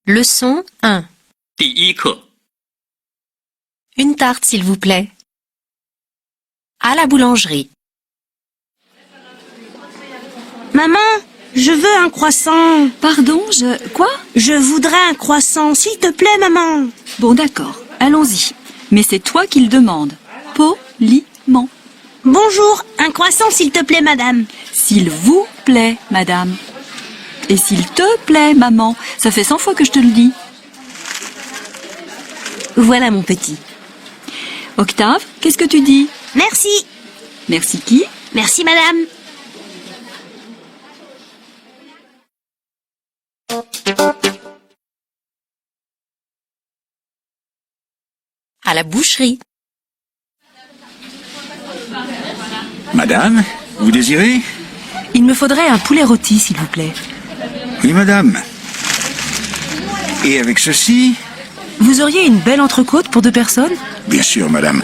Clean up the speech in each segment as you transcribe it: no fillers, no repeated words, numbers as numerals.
Leçon 1. 第一课， Une tarte, s'il vous plaît. À la boulangerie. Maman, je veux un croissant. Pardon, Quoi? Je voudrais un croissant, s'il te plaît, maman. Bon, d'accord, allons-y. Mais c'est toi qui le demandes. Poliment. Bonjour, un croissant, s'il te plaît, madame. S'il vous plaît, madame. Et s'il te plaît, maman. Ça fait 100 fois que je te le dis. Voilà mon petit. Octave, qu'est-ce que tu dis? Merci. Merci qui? Merci, madame. À la boucherie. Madame, vous désirez? Il me faudrait un poulet rôti, s'il vous plaît. Oui, madame. Et avec ceci? Vous auriez une belle entrecôte pour 2 personnes? Bien sûr, madame.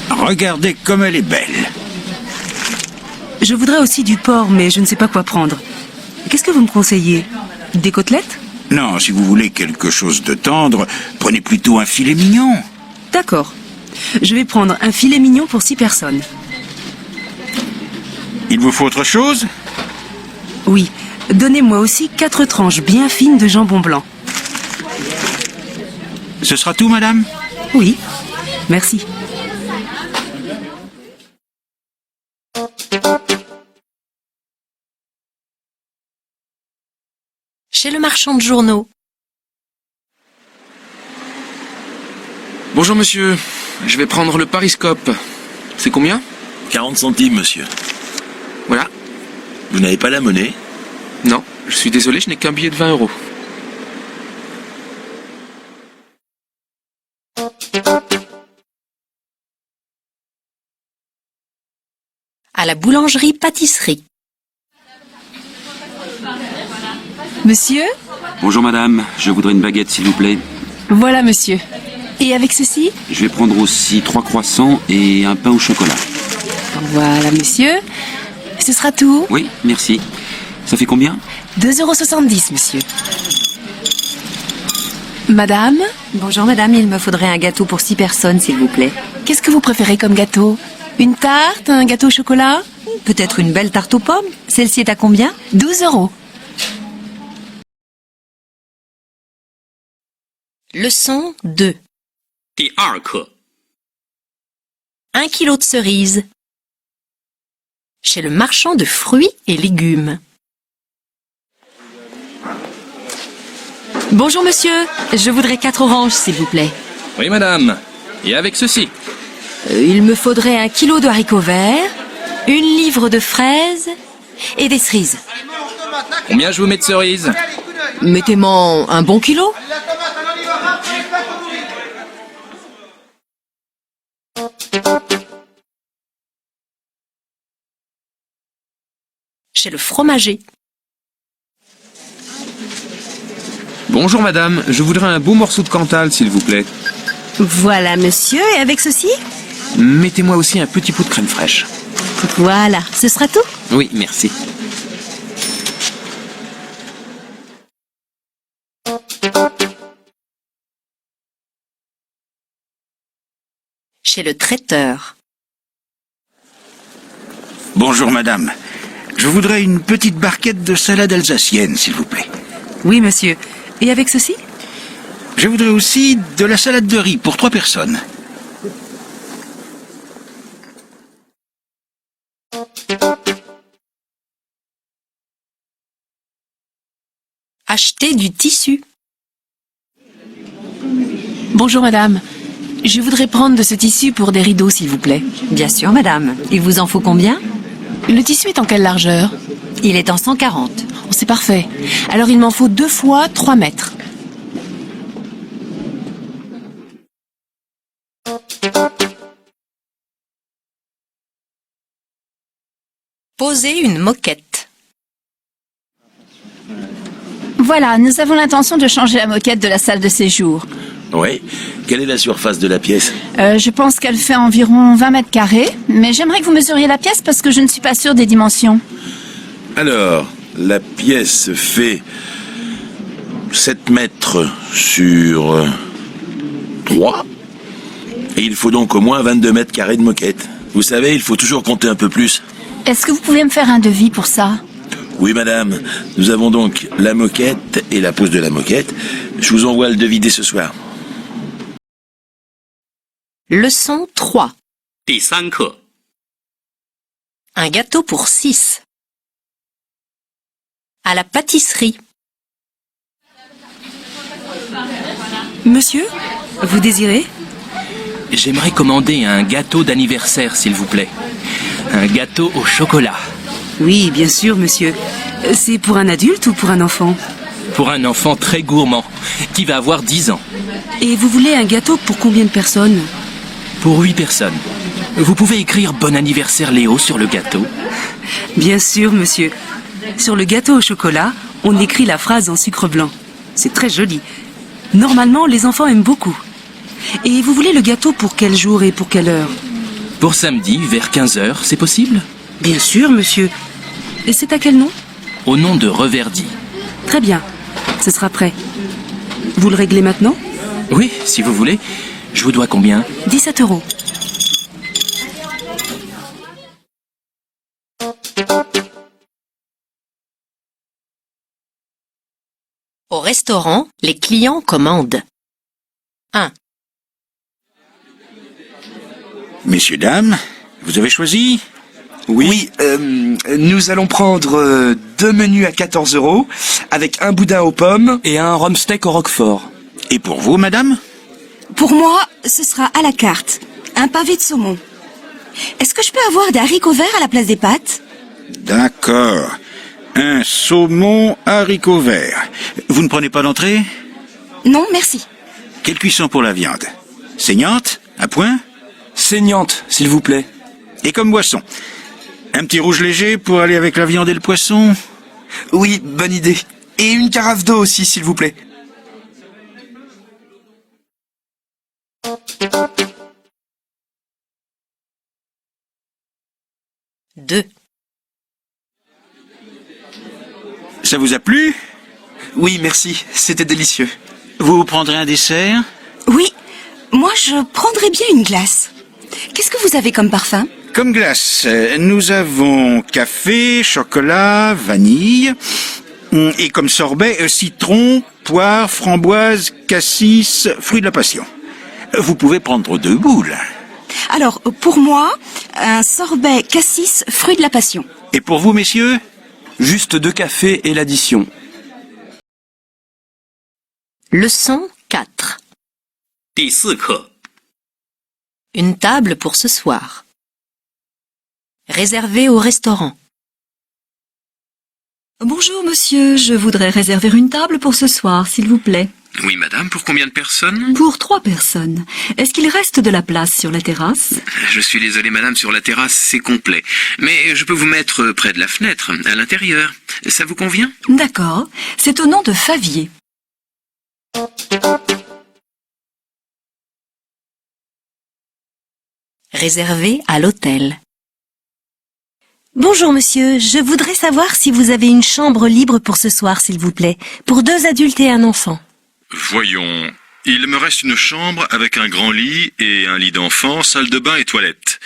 Regardez comme elle est belle. Je voudrais aussi du porc, mais je ne sais pas quoi prendre. Qu'est-ce que vous me conseillez? Des côtelettes? Non, si vous voulez quelque chose de tendre, prenez plutôt un filet mignon. D'accord. Je vais prendre un filet mignon pour 6 personnes. Il vous faut autre chose? Oui. Donnez-moi aussi 4 tranches bien fines de jambon blanc. Ce sera tout, madame? Oui. Merci. Chez le marchand de journaux. Bonjour monsieur, je vais prendre le Pariscope. C'est combien? 40 centimes, monsieur. Voilà. Vous n'avez pas la monnaie? Non, je suis désolé, je n'ai qu'un billet de 20 €. À la boulangerie-pâtisserie. Monsieur? Bonjour madame, je voudrais une baguette s'il vous plaît. Voilà, monsieur. Et avec ceci? Je vais prendre aussi 3 croissants et un pain au chocolat. Voilà, monsieur. Ce sera tout? Oui, merci. Ça fait combien? 2,70 €, monsieur. Madame? Bonjour madame, il me faudrait un gâteau pour 6 personnes, s'il vous plaît. Qu'est-ce que vous préférez comme gâteau? Une tarte? Un gâteau au chocolat? Peut-être une belle tarte aux pommes? Celle-ci est à combien? 12 €. Leçon 2. 第二课， 1 kilo de cerises. Chez le marchand de fruits et légumes. Bonjour, monsieur. Je voudrais 4 oranges, s'il vous plaît. Oui madame, et avec ceci? Il me faudrait 1 kilo de haricots verts, 1 livre de fraises et des cerises. Combien je vous mets de cerises? Mettez-moi un bon kilo. Chez le fromager. Bonjour madame, je voudrais un beau morceau de Cantal s'il vous plaît. Voilà, monsieur. Et avec ceci? Mettez-moi aussi un petit pot de crème fraîche. Voilà, ce sera tout? Oui, merci. Chez le traiteur. Bonjour, madame. Je voudrais une petite barquette de salade alsacienne, s'il vous plaît. Oui, monsieur. Et avec ceci? Je voudrais aussi de la salade de riz pour 3 personnes. Acheter du tissu. Bonjour, madame. Je voudrais prendre de ce tissu pour des rideaux, s'il vous plaît. Bien sûr madame. Il vous en faut combien? Le tissu est en quelle largeur? Il est en 140. Oh, c'est parfait. Alors il m'en faut 2 fois 3 mètres. Poser une moquette. Voilà, nous avons l'intention de changer la moquette de la salle de séjour. Oui. Quelle est la surface de la pièce? Je pense qu'elle fait environ 20 mètres carrés, mais j'aimerais que vous mesuriez la pièce parce que je ne suis pas sûre des dimensions. Alors, la pièce fait 7 mètres sur 3. Et il faut donc au moins 22 mètres carrés de moquette. Vous savez, il faut toujours compter un peu plus. Est-ce que vous pouvez me faire un devis pour ça? Oui, madame. Nous avons donc la moquette et la pose de la moquette. Je vous envoie le devis dès ce soir. Leçon 3. 第3课 Un gâteau pour 6. À la pâtisserie. Monsieur, vous désirez? J'aimerais commander un gâteau d'anniversaire, s'il vous plaît. Un gâteau au chocolat. Oui, bien sûr, monsieur. C'est pour un adulte ou pour un enfant? Pour un enfant très gourmand, qui va avoir 10 ans. Et vous voulez un gâteau pour combien de personnes? Pour 8 personnes. Vous pouvez écrire Bon anniversaire Léo sur le gâteau. Bien sûr, monsieur. Sur le gâteau au chocolat, on écrit la phrase en sucre blanc. C'est très joli. Normalement, les enfants aiment beaucoup. Et vous voulez le gâteau pour quel jour et pour quelle heure? Pour samedi, vers 15h, c'est possible? Bien sûr, monsieur. Et c'est à quel nom? Au nom de Reverdy. Très bien. Ce sera prêt. Vous le réglez maintenant? Oui, si vous voulez. Je vous dois combien? 17 €. Au restaurant, les clients commandent. 1. Messieurs, dames, vous avez choisi? Oui, nous allons prendre 2 menus à 14 € avec un boudin aux pommes et un rhum steak au roquefort. Et pour vous, madame? Pour moi, ce sera à la carte. Un pavé de saumon. Est-ce que je peux avoir des haricots verts à la place des pâtes? D'accord. Un saumon haricots verts. Vous ne prenez pas d'entrée? Non, merci. Quelle cuisson pour la viande? Saignante? À point? Saignante, s'il vous plaît. Et comme boisson? Un petit rouge léger pour aller avec la viande et le poisson? Oui, bonne idée. Et une carafe d'eau aussi, s'il vous plaît. Deux. Ça vous a plu? Oui, merci. C'était délicieux. Vous prendrez un dessert? Oui, moi je prendrais bien une glace. Qu'est-ce que vous avez comme parfum? Comme glace, nous avons café, chocolat, vanille. Et comme sorbet, citron, poire, framboise, cassis, fruit de la passion. Vous pouvez prendre 2 boules. Alors, pour moi, un sorbet cassis, fruit de la passion. Et pour vous, messieurs? Juste 2 cafés et l'addition. Leçon 4. 第4课 Une table pour ce soir. Réservée au restaurant. Bonjour monsieur, je voudrais réserver une table pour ce soir, s'il vous plaît. Oui, madame, pour combien de personnes? Pour 3 personnes. Est-ce qu'il reste de la place sur la terrasse? Je suis désolé, madame, sur la terrasse, c'est complet. Mais je peux vous mettre près de la fenêtre, à l'intérieur. Ça vous convient? D'accord. C'est au nom de Favier. Réservée à l'hôtel. Bonjour monsieur, je voudrais savoir si vous avez une chambre libre pour ce soir, s'il vous plaît. Pour 2 adultes et un enfant. Voyons, il me reste une chambre avec un grand lit et un lit d'enfant, salle de bain et toilette.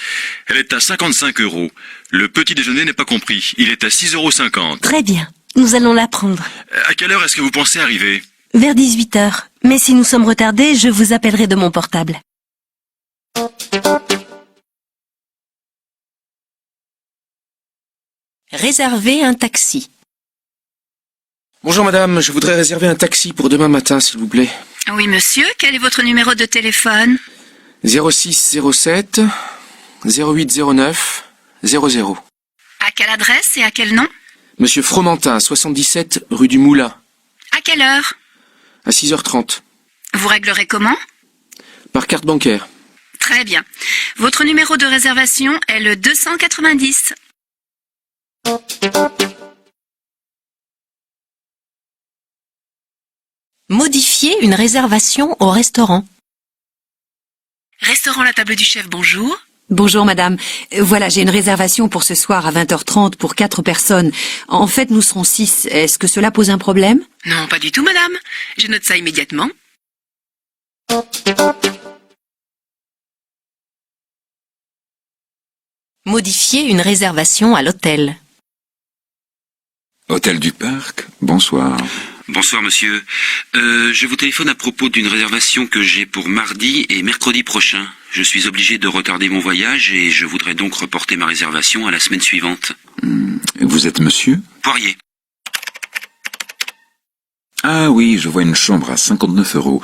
Elle est à 55 €. Le petit déjeuner n'est pas compris, il est à 6,50 €. Très bien, nous allons la prendre. À quelle heure est-ce que vous pensez arriver? Vers 18 h. Mais si nous sommes retardés, je vous appellerai de mon portable. Réservez un taxi. Bonjour madame, je voudrais réserver un taxi pour demain matin, s'il vous plaît. Oui, monsieur, quel est votre numéro de téléphone? 06 07 08 09 00. À quelle adresse et à quel nom? Monsieur Fromentin, 77 rue du Moulin. À quelle heure? À 6h30. Vous réglerez comment? Par carte bancaire. Très bien. Votre numéro de réservation est le 290. Modifier une réservation au restaurant. Restaurant La Table du Chef, bonjour. Bonjour madame. Voilà, j'ai une réservation pour ce soir à 20h30 pour 4 personnes. En fait, nous serons 6. Est-ce que cela pose un problème? Non, pas du tout, madame. Je note ça immédiatement. Modifier une réservation à l'hôtel. Hôtel du Parc, bonsoir. Bonsoir monsieur. Je vous téléphone à propos d'une réservation que j'ai pour mardi et mercredi prochain. Je suis obligé de retarder mon voyage et je voudrais donc reporter ma réservation à la semaine suivante. Vous êtes monsieur? Poirier. Ah oui, je vois une chambre à 59 €.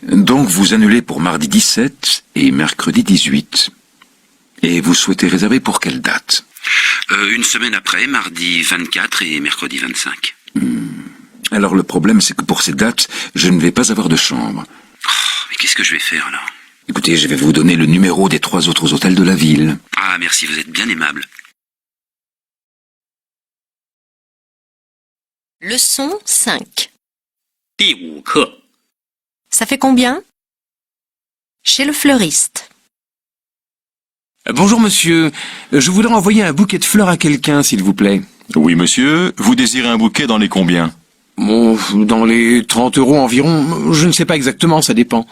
Donc vous annulez pour mardi 17 et mercredi 18. Et vous souhaitez réserver pour quelle date? Une semaine après, mardi 24 et mercredi 25. Alors le problème, c'est que pour ces dates, je ne vais pas avoir de chambre. Mais qu'est-ce que je vais faire alors? Écoutez, je vais vous donner le numéro des 3 autres hôtels de la ville. Ah merci, vous êtes bien aimable. Leçon 5. 第5课， Ça fait combien? Chez le fleuriste. Bonjour monsieur, je voudrais envoyer un bouquet de fleurs à quelqu'un, s'il vous plaît. Oui, monsieur. Vous désirez un bouquet dans les combien? Bon, dans les 30 € environ, je ne sais pas exactement, ça dépend.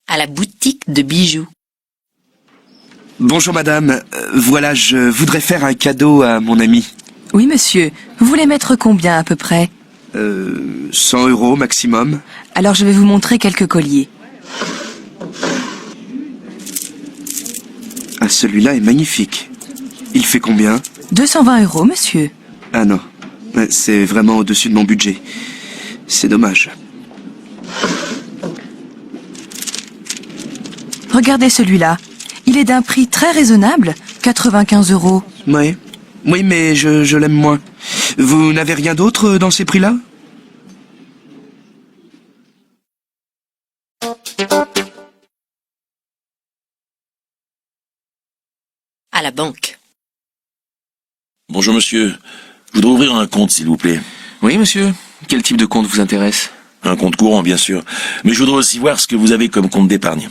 À la boutique de bijoux. Bonjour madame, voilà, je voudrais faire un cadeau à mon ami. Oui, monsieur. Vous voulez mettre combien à peu près? 100 € maximum. Alors je vais vous montrer quelques colliers. Ah, celui-là est magnifique. Il fait combien? 220 €, monsieur. Ah non, c'est vraiment au-dessus de mon budget. C'est dommage. Regardez celui-là. Il est d'un prix très raisonnable, 95 €. Oui, oui, mais je l'aime moins. Vous n'avez rien d'autre dans ces prix-là? À la banque. Bonjour monsieur. Je voudrais ouvrir un compte, s'il vous plaît. Oui, monsieur. Quel type de compte vous intéresse? Un compte courant, bien sûr. Mais je voudrais aussi voir ce que vous avez comme compte d'épargne.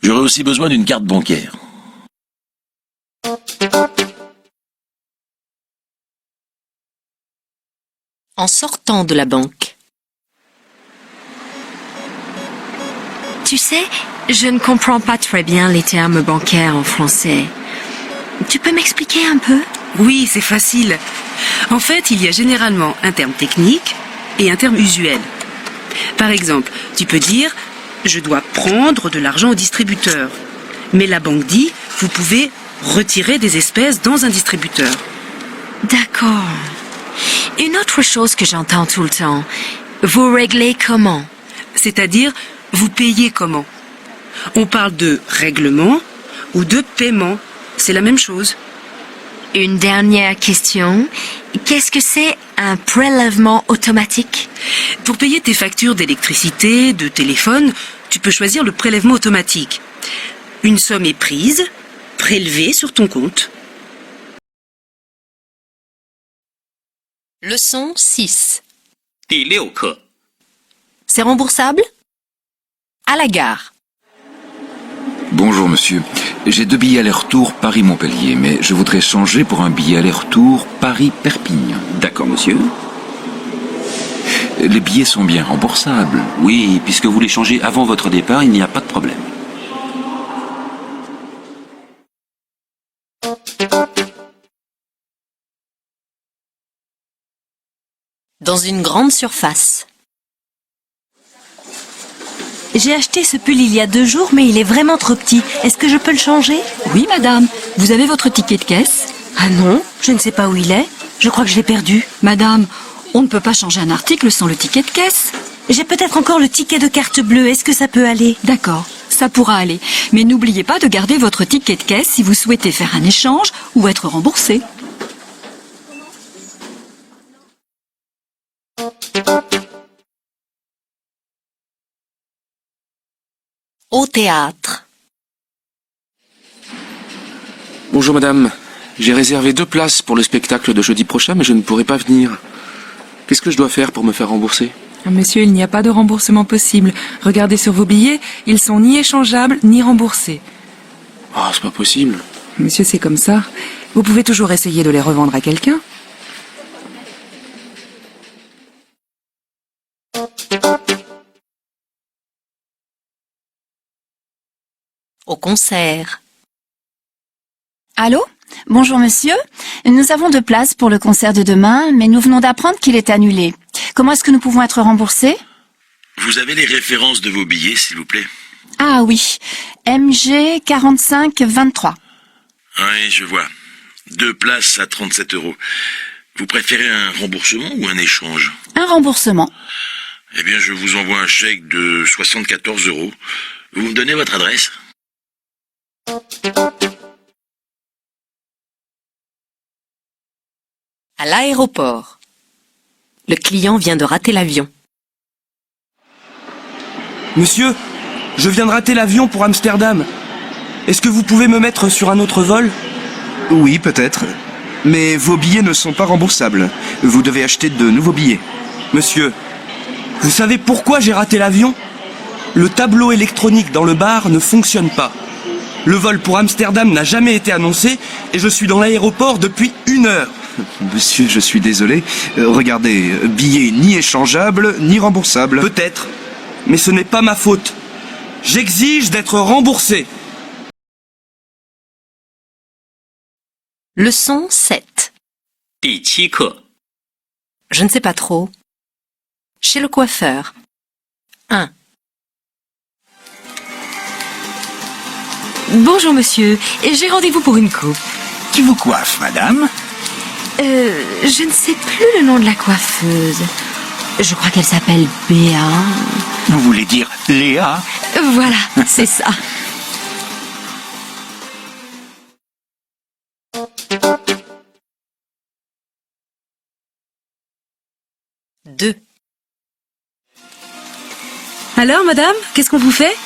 J'aurais aussi besoin d'une carte bancaire. En sortant de la banque. Tu sais, je ne comprends pas très bien les termes bancaires en français. Tu peux m'expliquer un peu? Oui, c'est facile. En fait, il y a généralement un terme technique et un terme usuel. Par exemple, tu peux dire « Je dois prendre de l'argent au distributeur ». Mais la banque dit « Vous pouvez retirer des espèces dans un distributeur ». D'accord. Une autre chose que j'entends tout le temps. Vous réglez comment? C'est-à-dire, vous payez comment? On parle de règlement ou de paiement. C'est la même chose. Une dernière question. Qu'est-ce que c'est un prélèvement automatique? Pour payer tes factures d'électricité, de téléphone, tu peux choisir le prélèvement automatique. Une somme est prise, prélevée sur ton compte. Leçon 6. 第6课， C'est remboursable? À la gare. Bonjour monsieur. J'ai 2 billets aller-retour Paris-Montpellier, mais je voudrais changer pour un billet aller-retour Paris-Perpignan. D'accord, monsieur. Les billets sont bien remboursables. Oui, puisque vous les changez avant votre départ, il n'y a pas de problème. Dans une grande surface. J'ai acheté ce pull il y a 2 jours, mais il est vraiment trop petit. Est-ce que je peux le changer? Oui, madame. Vous avez votre ticket de caisse? Ah non, je ne sais pas où il est. Je crois que je l'ai perdu. Madame, on ne peut pas changer un article sans le ticket de caisse. J'ai peut-être encore le ticket de carte bleue. Est-ce que ça peut aller? D'accord, ça pourra aller. Mais n'oubliez pas de garder votre ticket de caisse si vous souhaitez faire un échange ou être remboursé. Au théâtre. Bonjour madame, j'ai réservé 2 places pour le spectacle de jeudi prochain, mais je ne pourrai pas venir. Qu'est-ce que je dois faire pour me faire rembourser? Monsieur, il n'y a pas de remboursement possible. Regardez sur vos billets, ils sont ni échangeables ni remboursés. Oh, c'est pas possible. Monsieur, c'est comme ça. Vous pouvez toujours essayer de les revendre à quelqu'un. Au concert. Allô? Bonjour monsieur. Nous avons 2 places pour le concert de demain, mais nous venons d'apprendre qu'il est annulé. Comment est-ce que nous pouvons être remboursés? Vous avez les références de vos billets, s'il vous plaît? Ah oui, MG 4523. Oui, je vois. 2 places à 37 €. Vous préférez un remboursement ou un échange? Un remboursement. Eh bien, je vous envoie un chèque de 74 €. Vous me donnez votre adresse? À l'aéroport. Le client vient de rater l'avion. Monsieur, je viens de rater l'avion pour Amsterdam. Est-ce que vous pouvez me mettre sur un autre vol? Oui, peut-être. Mais vos billets ne sont pas remboursables. Vous devez acheter de nouveaux billets. Monsieur, vous savez pourquoi j'ai raté l'avion? Le tableau électronique dans le bar ne fonctionne pas. Le vol pour Amsterdam n'a jamais été annoncé et je suis dans l'aéroport depuis 1 heure. Monsieur, je suis désolé. Regardez, billets ni échangeables, ni remboursables. Peut-être, mais ce n'est pas ma faute. J'exige d'être remboursé. Leçon 7. 第7课 Je ne sais pas trop. Chez le coiffeur. 1. Bonjour monsieur, j'ai rendez-vous pour une coupe. Qui vous coiffe, madame? Je ne sais plus le nom de la coiffeuse. Je crois qu'elle s'appelle Béa. Vous voulez dire Léa? Voilà, c'est ça. Deux. Alors, madame, qu'est-ce qu'on vous fait?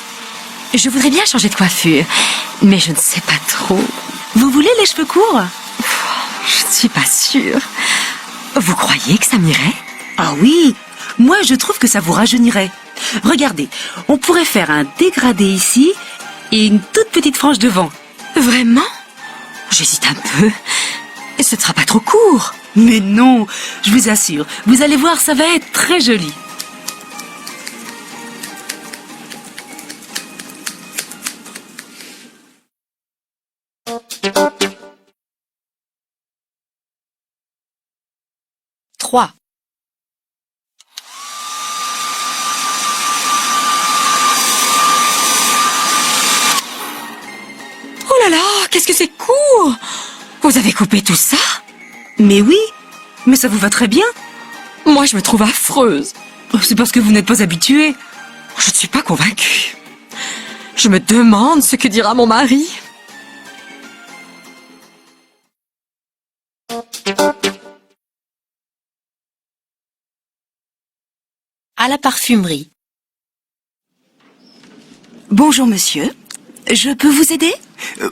Je voudrais bien changer de coiffure, mais je ne sais pas trop. Vous voulez les cheveux courts? Je ne suis pas sûre. Vous croyez que ça m'irait? Ah oui, moi je trouve que ça vous rajeunirait. Regardez, on pourrait faire un dégradé ici et une toute petite frange devant. Vraiment? J'hésite un peu. Ce ne sera pas trop court. Mais non, je vous assure, vous allez voir, ça va être très joli. Trois. Oh là là, qu'est-ce que c'est court! Vous avez coupé tout ça? Mais oui, mais ça vous va très bien. Moi, je me trouve affreuse. C'est parce que vous n'êtes pas habituée. Je ne suis pas convaincue. Je me demande ce que dira mon mari. À la parfumerie. Bonjour monsieur, je peux vous aider?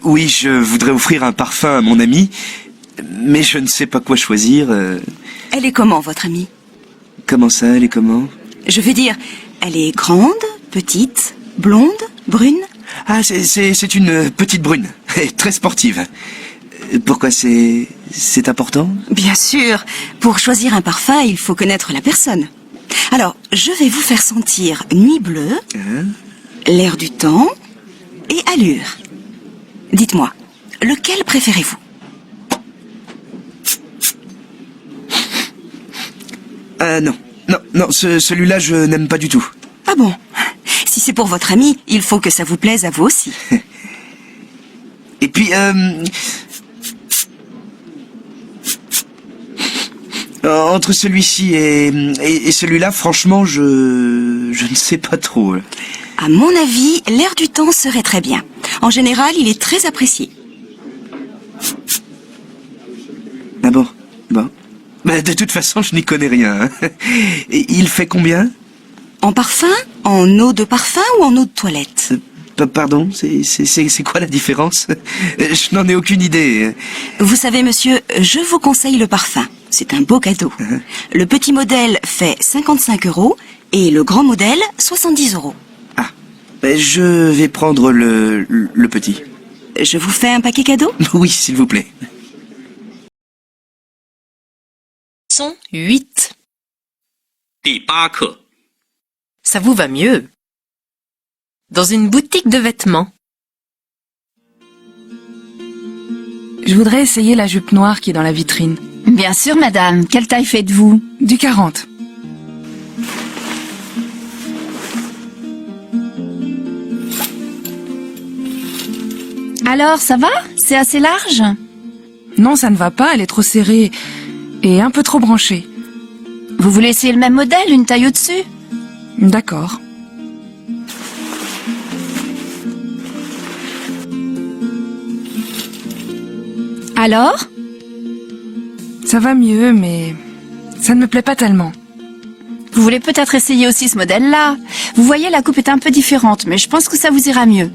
Oui, je voudrais offrir un parfum à mon amie, mais je ne sais pas quoi choisir. Elle est comment, votre amie? Comment ça, elle est comment? Je veux dire, elle est grande, petite, blonde, brune? Ah, c'est une petite brune, très sportive. Pourquoi c'est important? Bien sûr, pour choisir un parfum, il faut connaître la personne. Alors, je vais vous faire sentir Nuit bleue, L'air du temps et Allure. Dites-moi, lequel préférez-vous? Non, celui-là je n'aime pas du tout. Ah bon? Si c'est pour votre ami, il faut que ça vous plaise à vous aussi. Et puis, entre celui-ci et celui-là, franchement, je ne sais pas trop. À mon avis, L'air du temps serait très bien. En général, il est très apprécié. Ah bon. Bah, de toute façon, je n'y connais rien. Hein. Et il fait combien? En parfum? En eau de parfum ou en eau de toilette? Pardon, c'est quoi la différence? Je n'en ai aucune idée. Vous savez, monsieur, je vous conseille le parfum. C'est un beau cadeau. Le petit modèle fait 55 € Et le grand modèle, 70 €. Je vais prendre le petit. Je vous fais un paquet cadeau? Oui, s'il vous plaît. Leçon 8. 第8课 Ça vous va mieux. Dans une boutique de vêtements. Je voudrais essayer la jupe noire qui est dans la vitrine. Bien sûr, madame. Quelle taille faites-vous? Du 40. Alors, ça va? C'est assez large? Non, ça ne va pas, elle est trop serrée et un peu trop branchée. Vous voulez essayer le même modèle, une taille au-dessus? D'accord. Alors? Ça va mieux, mais ça ne me plaît pas tellement. Vous voulez peut-être essayer aussi ce modèle-là. Vous voyez, la coupe est un peu différente, mais je pense que ça vous ira mieux.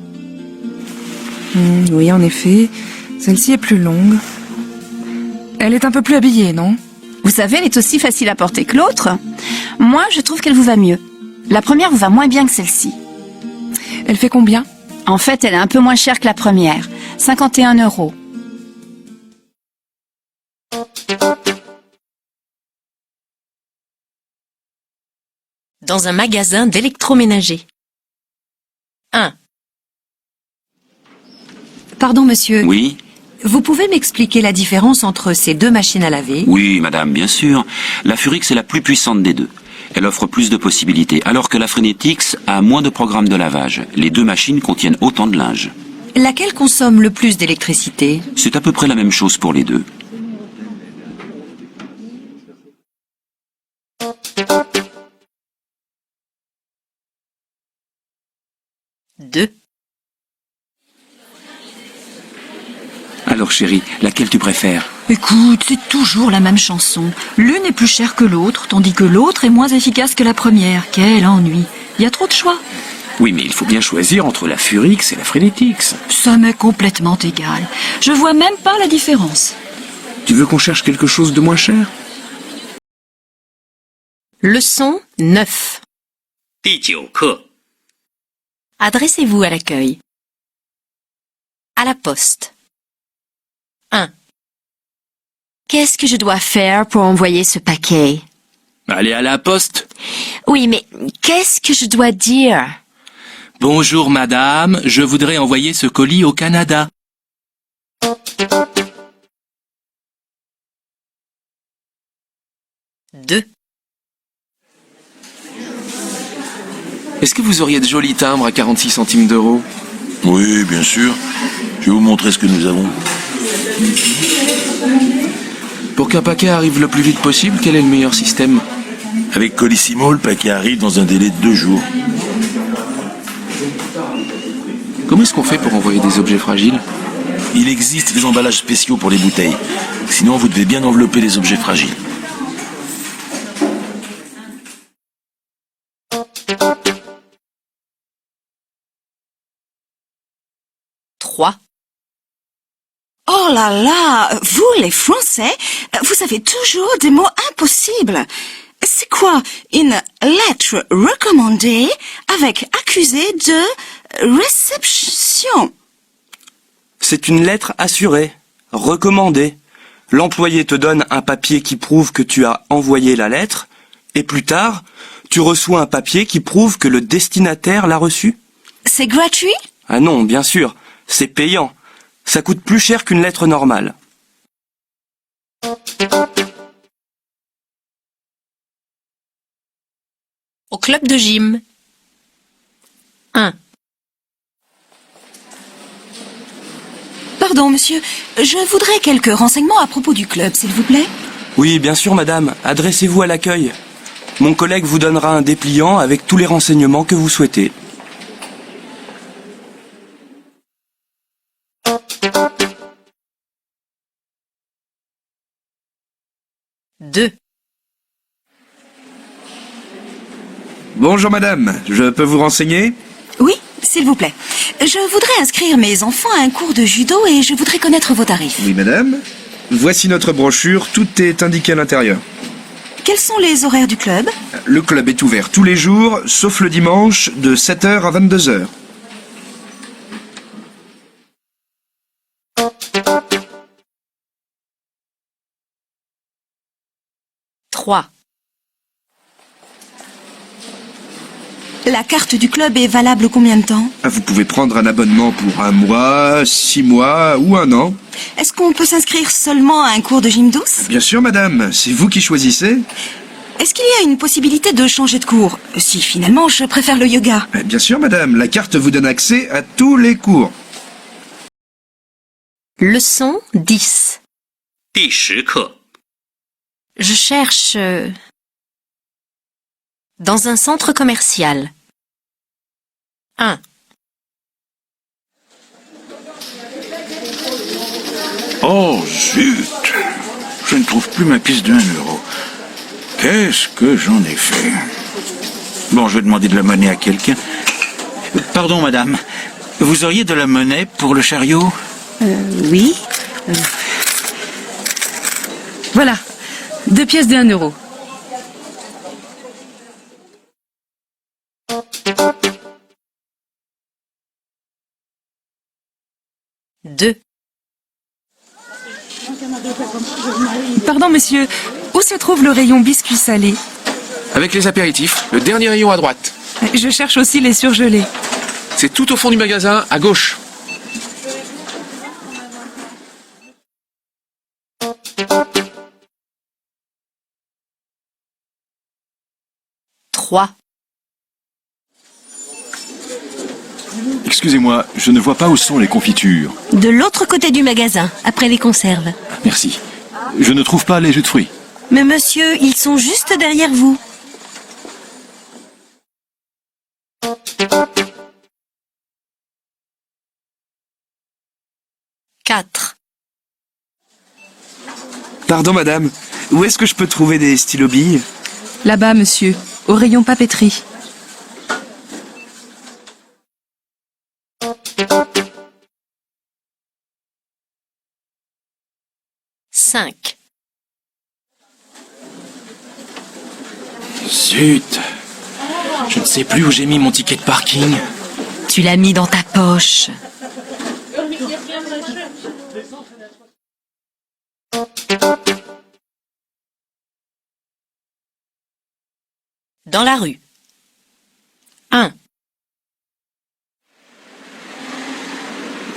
Oui, en effet. Celle-ci est plus longue. Elle est un peu plus habillée, non? Vous savez, elle est aussi facile à porter que l'autre. Moi, je trouve qu'elle vous va mieux. La première vous va moins bien que celle-ci. Elle fait combien? En fait, elle est un peu moins chère que la première. 51 €. Dans un magasin d'électroménager. 1. Pardon, monsieur. Oui, Vous pouvez m'expliquer la différence entre ces deux machines à laver? oui, madame, bien sûr. La Furix est la plus puissante des deux. Elle offre plus de possibilités, alors que la Frenetix a moins de programmes de lavage. Les deux machines contiennent autant de linge. Laquelle consomme le plus d'électricité? C'est à peu près la même chose pour les deux. Deux. Alors chérie, laquelle tu préfères? Écoute, c'est toujours la même chanson. L'une est plus chère que l'autre, tandis que l'autre est moins efficace que la première. Quel ennui. Il y a trop de choix. Oui, mais il faut bien choisir entre la Furix et la Frenetix. Ça m'est complètement égal. Je vois même pas la différence. Tu veux qu'on cherche quelque chose de moins cher? Leçon 9. 第9课 Adressez-vous à l'accueil. À la poste. 1. Qu'est-ce que je dois faire pour envoyer ce paquet? Allez à la poste. Oui, mais qu'est-ce que je dois dire? Bonjour madame, je voudrais envoyer ce colis au Canada. 2. Est-ce que vous auriez de jolis timbres à 46 centimes d'euros? Oui, bien sûr. Je vais vous montrer ce que nous avons. Pour qu'un paquet arrive le plus vite possible, quel est le meilleur système? Avec Colissimo, le paquet arrive dans un délai de 2 jours. Comment est-ce qu'on fait pour envoyer des objets fragiles? Il existe des emballages spéciaux pour les bouteilles. Sinon, vous devez bien envelopper les objets fragiles. Oh là là, vous les Français, vous avez toujours des mots impossibles. C'est quoi une lettre recommandée avec accusé de réception? C'est une lettre assurée, recommandée. L'employé te donne un papier qui prouve que tu as envoyé la lettre, et plus tard, tu reçois un papier qui prouve que le destinataire l'a reçu. C'est gratuit? Ah non, bien sûr, c'est payant. Ça coûte plus cher qu'une lettre normale. Au club de gym. 1. Pardon, monsieur, je voudrais quelques renseignements à propos du club, s'il vous plaît. Oui, bien sûr, madame. Adressez-vous à l'accueil. Mon collègue vous donnera un dépliant avec tous les renseignements que vous souhaitez. Bonjour madame, je peux vous renseigner? Oui, s'il vous plaît. Je voudrais inscrire mes enfants à un cours de judo et je voudrais connaître vos tarifs. Oui madame. Voici notre brochure, tout est indiqué à l'intérieur. Quels sont les horaires du club? Le club est ouvert tous les jours, sauf le dimanche, de 7h à 22h. Trois. La carte du club est valable combien de temps? Vous pouvez prendre un abonnement pour 1 mois, 6 mois ou 1 an. Est-ce qu'on peut s'inscrire seulement à un cours de gym douce? Bien sûr, madame, c'est vous qui choisissez. Est-ce qu'il y a une possibilité de changer de cours? Si finalement je préfère le yoga. Bien sûr, madame, la carte vous donne accès à tous les cours. Leçon 10. 第10课， Je cherche dans un centre commercial. 1. Oh zut! Je ne trouve plus ma pièce de 1 euro. Qu'est-ce que j'en ai fait? Bon, je vais demander de la monnaie à quelqu'un. Pardon, madame. Vous auriez de la monnaie pour le chariot? Oui. Voilà, 2 pièces de 1 euro. Deux. Pardon, monsieur, où se trouve le rayon biscuits salés? Avec les apéritifs, le dernier rayon à droite. Je cherche aussi les surgelés. C'est tout au fond du magasin, à gauche. Trois. Excusez-moi, je ne vois pas où sont les confitures. De l'autre côté du magasin, après les conserves. Merci. Je ne trouve pas les jus de fruits. Mais monsieur, ils sont juste derrière vous. Quatre. Pardon, madame, où est-ce que je peux trouver des stylo-billes? Là-bas, monsieur, au rayon papeterie. Cinq. Zut! Je ne sais plus où j'ai mis mon ticket de parking. Tu l'as mis dans ta poche. Dans la rue. 1.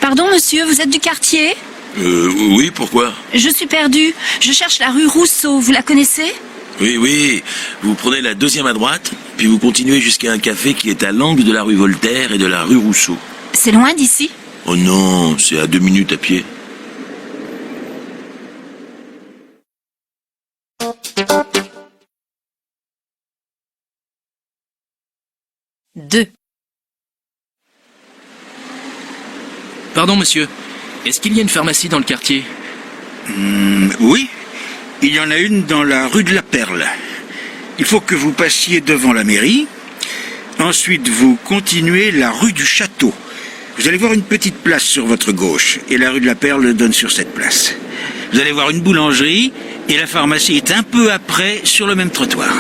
Pardon, monsieur, vous êtes du quartier? Oui, pourquoi? Je suis perdue. Je cherche la rue Rousseau. Vous la connaissez? Oui. Vous prenez la 2e à droite, puis vous continuez jusqu'à un café qui est à l'angle de la rue Voltaire et de la rue Rousseau. C'est loin d'ici? Oh non, c'est à 2 minutes à pied. Deux. Pardon, monsieur. Est-ce qu'il y a une pharmacie dans le quartier? Oui, il y en a une dans la rue de la Perle. Il faut que vous passiez devant la mairie. Ensuite, vous continuez la rue du Château. Vous allez voir une petite place sur votre gauche, et la rue de la Perle donne sur cette place. Vous allez voir une boulangerie, et la pharmacie est un peu après, sur le même trottoir.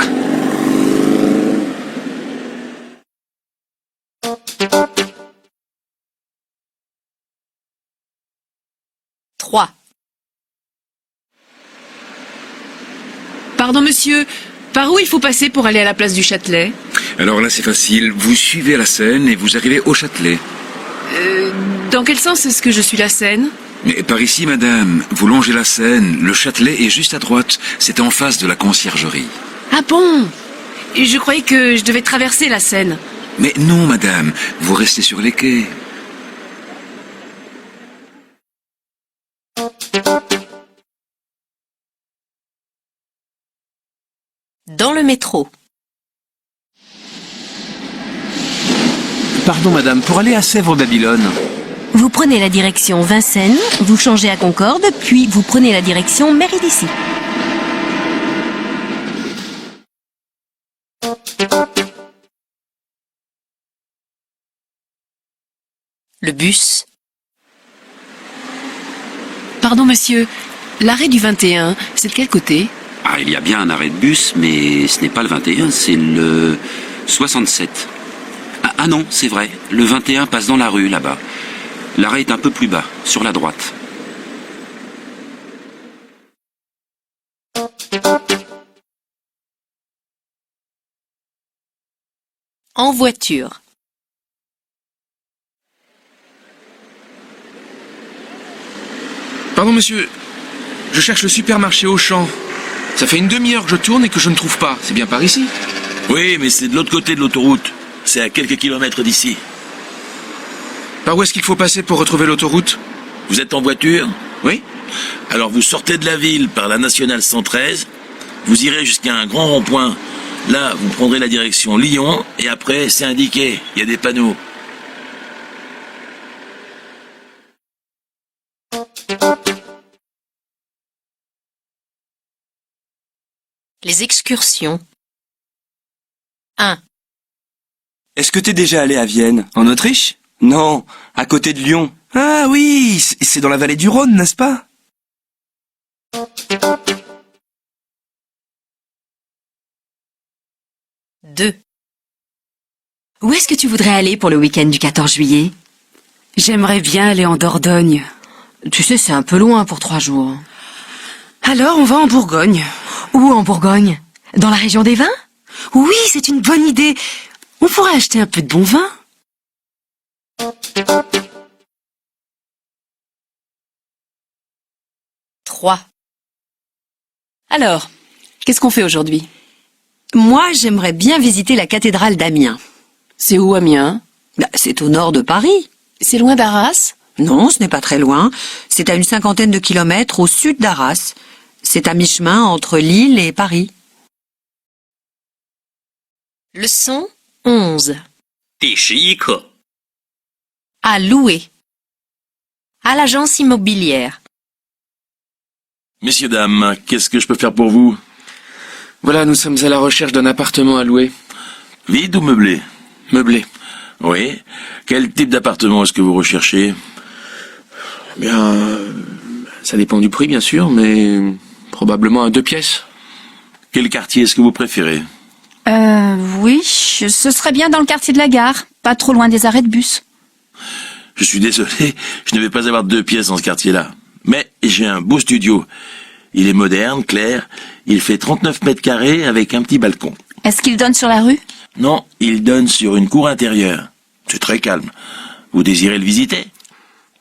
Trois. Pardon, monsieur. Par où il faut passer pour aller à la place du Châtelet? Alors là, c'est facile. Vous suivez la Seine et vous arrivez au Châtelet. Dans quel sens est-ce que je suis la Seine? Mais par ici, madame, vous longez la Seine. Le Châtelet est juste à droite. C'est en face de la conciergerie. Ah bon? Et je croyais que je devais traverser la Seine. Mais non, madame. Vous restez sur les quais. Dans le métro. Pardon, madame, pour aller à Sèvres-Babylone. Vous prenez la direction Vincennes, vous changez à Concorde, puis vous prenez la direction Méridici. Le bus. Pardon, monsieur. L'arrêt du 21, c'est de quel côté? Ah, il y a bien un arrêt de bus, mais ce n'est pas le 21, c'est le 67. Ah non, c'est vrai, le 21 passe dans la rue, là-bas. L'arrêt est un peu plus bas, sur la droite. En voiture. Pardon, monsieur. Je cherche le supermarché Auchan. Ça fait une demi-heure que je tourne et que je ne trouve pas. C'est bien par ici? Oui, mais c'est de l'autre côté de l'autoroute. C'est à quelques kilomètres d'ici. Par où est-ce qu'il faut passer pour retrouver l'autoroute? Vous êtes en voiture? Oui. Alors vous sortez de la ville par la nationale 113, vous irez jusqu'à un grand rond-point. Là, vous prendrez la direction Lyon, et après, c'est indiqué, il y a des panneaux. Les excursions. 1. Est-ce que t'es déjà allé à Vienne? En Autriche? Non, à côté de Lyon. Ah oui, c'est dans la vallée du Rhône, n'est-ce pas? 2. Où est-ce que tu voudrais aller pour le week-end du 14 juillet? J'aimerais bien aller en Dordogne. Tu sais, c'est un peu loin pour 3 jours. Alors, on va en Bourgogne. Où en Bourgogne? Dans la région des vins? Oui, c'est une bonne idée. On pourrait acheter un peu de bon vin. 3. Alors, qu'est-ce qu'on fait aujourd'hui? Moi, j'aimerais bien visiter la cathédrale d'Amiens. C'est où, Amiens? C'est au nord de Paris. C'est loin d'Arras? Non, ce n'est pas très loin. C'est à une 50aine de kilomètres au sud d'Arras. C'est à mi-chemin entre Lille et Paris. Leçon 11. 第11课 À louer. À l'agence immobilière. Messieurs, dames, qu'est-ce que je peux faire pour vous? Voilà, nous sommes à la recherche d'un appartement à louer. Vide ou meublé? Meublé. Oui. Quel type d'appartement est-ce que vous recherchez? Bien, ça dépend du prix, bien sûr, mais probablement un 2 pièces. Quel quartier est-ce que vous préférez? Oui, ce serait bien dans le quartier de la gare, pas trop loin des arrêts de bus. Je suis désolé, je ne vais pas avoir 2 pièces dans ce quartier-là. Mais j'ai un beau studio. Il est moderne, clair, il fait 39 mètres carrés avec un petit balcon. Est-ce qu'il donne sur la rue? Non, il donne sur une cour intérieure. C'est très calme. Vous désirez le visiter?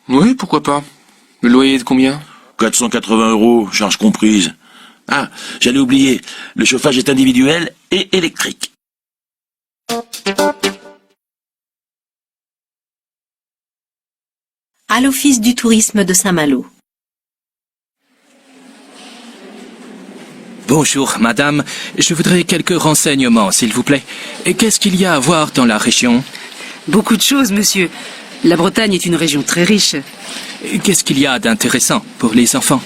Oui, pourquoi pas. Le loyer est de combien? 480 €, charges comprises. Ah, j'allais oublier, le chauffage est individuel et électrique. À l'office du tourisme de Saint-Malo. Bonjour, madame. Je voudrais quelques renseignements, s'il vous plaît. Et qu'est-ce qu'il y a à voir dans la région? Beaucoup de choses, monsieur. La Bretagne est une région très riche. Et qu'est-ce qu'il y a d'intéressant pour les enfants?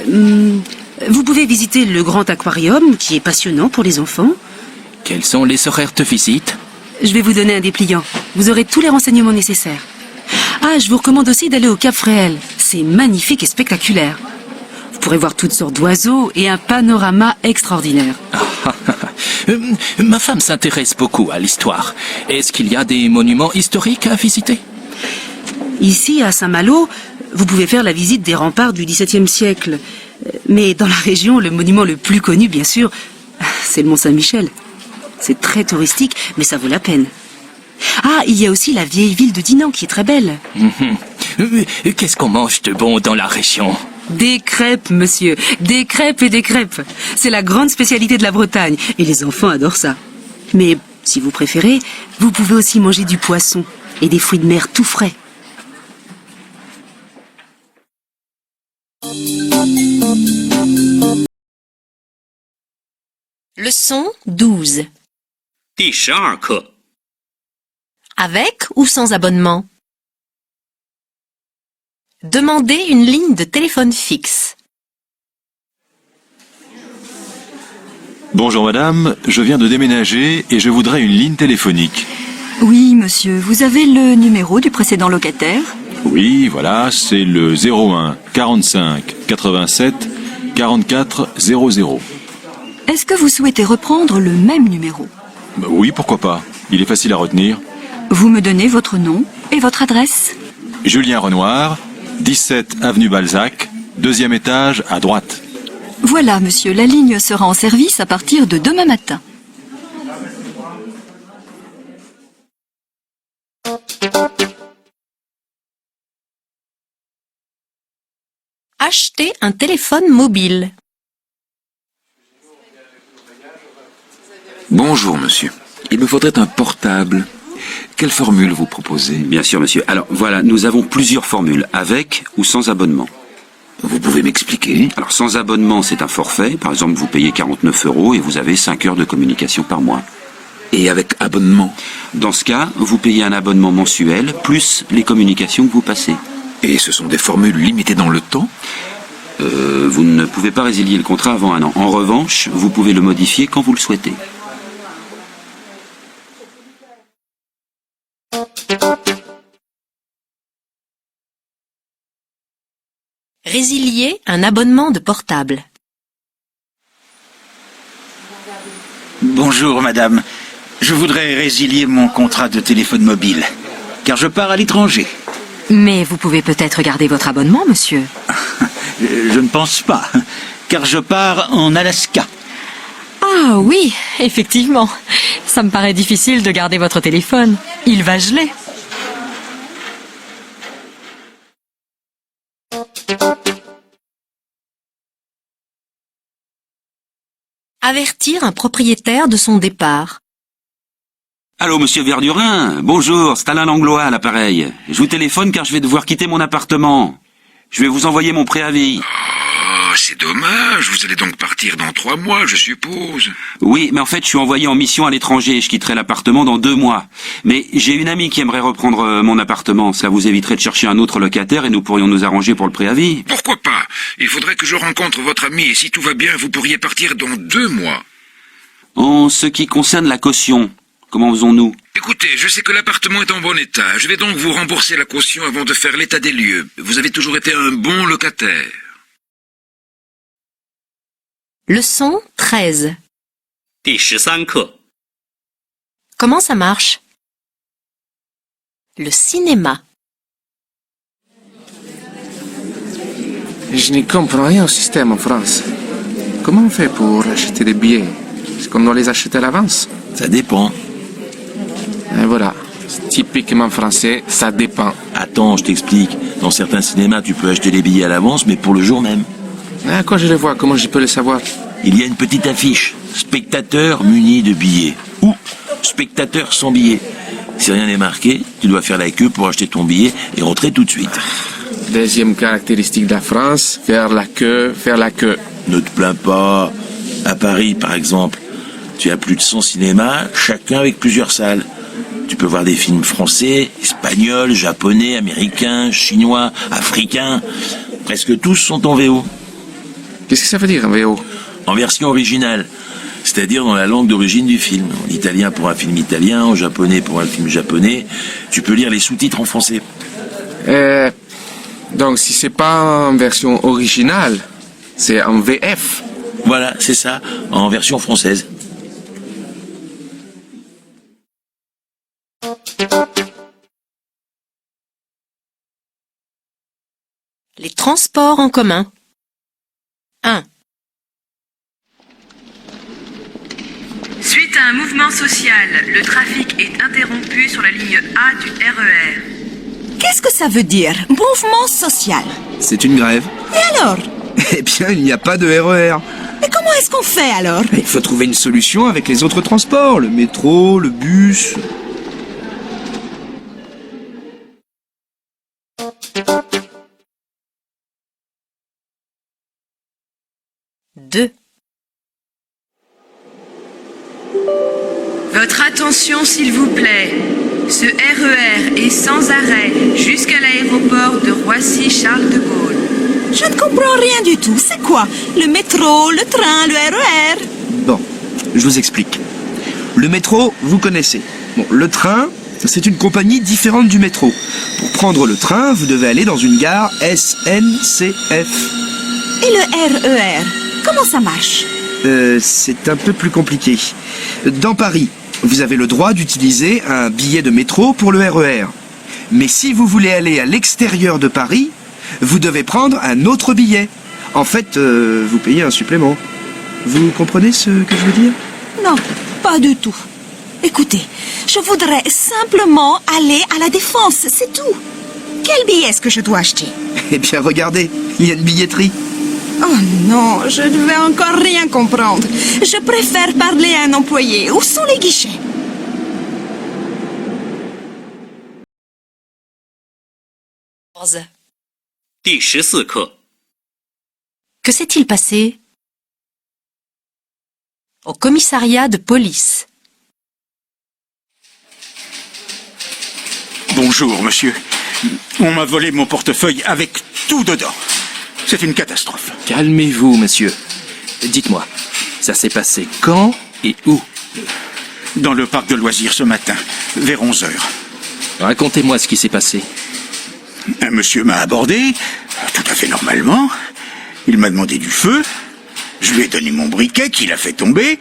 Vous pouvez visiter le grand aquarium, qui est passionnant pour les enfants. Quels sont les horaires de visite? Je vais vous donner un dépliant. Vous aurez tous les renseignements nécessaires. Ah, je vous recommande aussi d'aller au Cap Fréhel. C'est magnifique et spectaculaire. Vous pourrez voir toutes sortes d'oiseaux et un panorama extraordinaire. Ma femme s'intéresse beaucoup à l'histoire. Est-ce qu'il y a des monuments historiques à visiter? Ici, à Saint-Malo, vous pouvez faire la visite des remparts du XVIIe siècle. Mais dans la région, le monument le plus connu, bien sûr, c'est le Mont Saint-Michel. C'est très touristique, mais ça vaut la peine. Ah, il y a aussi la vieille ville de Dinan, qui est très belle. Qu'est-ce qu'on mange de bon dans la région? Des crêpes, monsieur. Des crêpes et des crêpes. C'est la grande spécialité de la Bretagne. Et les enfants adorent ça. Mais, si vous préférez, vous pouvez aussi manger du poisson et des fruits de mer tout frais. Leçon 12. 第12课 Avec ou sans abonnement? Demandez une ligne de téléphone fixe. Bonjour madame, je viens de déménager et je voudrais une ligne téléphonique. Oui, monsieur. Vous avez le numéro du précédent locataire? Oui, voilà, c'est le 01 45 87 44 00. Est-ce que vous souhaitez reprendre le même numéro? Oui, pourquoi pas. Il est facile à retenir. Vous me donnez votre nom et votre adresse? Julien Renoir, 17 avenue Balzac, 2e étage à droite. Voilà, monsieur, la ligne sera en service à partir de demain matin. Acheter un téléphone mobile. Bonjour, monsieur. Il me faudrait un portable. Quelle formule vous proposez? Bien sûr, monsieur. Alors, voilà, nous avons plusieurs formules, avec ou sans abonnement. Vous pouvez m'expliquer? Alors, sans abonnement, c'est un forfait. Par exemple, vous payez 49 € et vous avez 5 heures de communication par mois. Et avec abonnement? Dans ce cas, vous payez un abonnement mensuel, plus les communications que vous passez. Et ce sont des formules limitées dans le temps? Vous ne pouvez pas résilier le contrat avant 1 an. En revanche, vous pouvez le modifier quand vous le souhaitez. Résilier un abonnement de portable. Bonjour, madame. Je voudrais résilier mon contrat de téléphone mobile, car je pars à l'étranger. Mais vous pouvez peut-être garder votre abonnement, monsieur. Je ne pense pas, car je pars en Alaska. Ah oui, effectivement. Ça me paraît difficile de garder votre téléphone. Il va geler. Avertir un propriétaire de son départ. Allô, monsieur Verdurin. Bonjour, c'est Alain Langlois à l'appareil. Je vous téléphone car je vais devoir quitter mon appartement. Je vais vous envoyer mon préavis. Oh, c'est dommage. Vous allez donc partir dans 3 mois, je suppose. Oui, mais en fait, je suis envoyé en mission à l'étranger. Je quitterai l'appartement dans 2 mois. Mais j'ai une amie qui aimerait reprendre mon appartement. Cela vous éviterait de chercher un autre locataire et nous pourrions nous arranger pour le préavis. Pourquoi pas? Il faudrait que je rencontre votre ami et si tout va bien, vous pourriez partir dans 2 mois. En ce qui concerne la caution, comment faisons-nous? Écoutez, je sais que l'appartement est en bon état. Je vais donc vous rembourser la caution avant de faire l'état des lieux. Vous avez toujours été un bon locataire. Leçon 13. 第13课 Comment ça marche? Le cinéma. Je n'y comprends rien au système en France. Comment on fait pour acheter des billets? Est-ce qu'on doit les acheter à l'avance? Ça dépend. Et voilà, c'est typiquement français, ça dépend. Attends, je t'explique. Dans certains cinémas, tu peux acheter les billets à l'avance, mais pour le jour même. Ah, quand je les vois, comment je peux le savoir? Il y a une petite affiche. Spectateur muni de billets. Ou spectateur sans billet. Si rien n'est marqué, tu dois faire la queue pour acheter ton billet et rentrer tout de suite. Deuxième caractéristique de la France, faire la queue, faire la queue. Ne te plains pas. À Paris, par exemple, tu as plus de 100 cinémas, chacun avec plusieurs salles. Tu peux voir des films français, espagnols, japonais, américains, chinois, africains. Presque tous sont en VO. Qu'est-ce que ça veut dire, en VO? En version originale, c'est-à-dire dans la langue d'origine du film. En italien pour un film italien, en japonais pour un film japonais. Tu peux lire les sous-titres en français. Donc si c'est pas en version originale, c'est en VF. Voilà, c'est ça, en version française. Les transports en commun. 1. Suite à un mouvement social, le trafic est interrompu sur la ligne A du RER. Qu'est-ce que ça veut dire, mouvement social? C'est une grève. Et alors? Eh bien, il n'y a pas de RER. Et comment est-ce qu'on fait alors? Il faut trouver une solution avec les autres transports, le métro, le bus. Deux. Votre attention s'il vous plaît. Ce RER est sans arrêt jusqu'à l'aéroport de Roissy-Charles de Gaulle. Je ne comprends rien du tout. C'est quoi? Le métro, le train, le RER? Bon, je vous explique. Le métro, vous connaissez. Bon, le train, c'est une compagnie différente du métro. Pour prendre le train, vous devez aller dans une gare SNCF. Et le RER, comment ça marche? c'est un peu plus compliqué. Dans Paris, vous avez le droit d'utiliser un billet de métro pour le RER. Mais si vous voulez aller à l'extérieur de Paris, vous devez prendre un autre billet. En fait, vous payez un supplément. Vous comprenez ce que je veux dire? Non, pas du tout. Écoutez, je voudrais simplement aller à la Défense, c'est tout. Quel billet est-ce que je dois acheter? Eh bien, regardez, il y a une billetterie. Oh non, je ne vais encore rien comprendre. Je préfère parler à un employé. Où sont les guichets? « 第14课 Que s'est-il passé? Au commissariat de police. Bonjour, monsieur. On m'a volé mon portefeuille avec tout dedans. C'est une catastrophe. Calmez-vous, monsieur. Dites-moi, ça s'est passé quand et où? Dans le parc de loisirs ce matin, vers 11 heures. Racontez-moi ce qui s'est passé. Un monsieur m'a abordé, tout à fait normalement. Il m'a demandé du feu. Je lui ai donné mon briquet qu'il a fait tomber.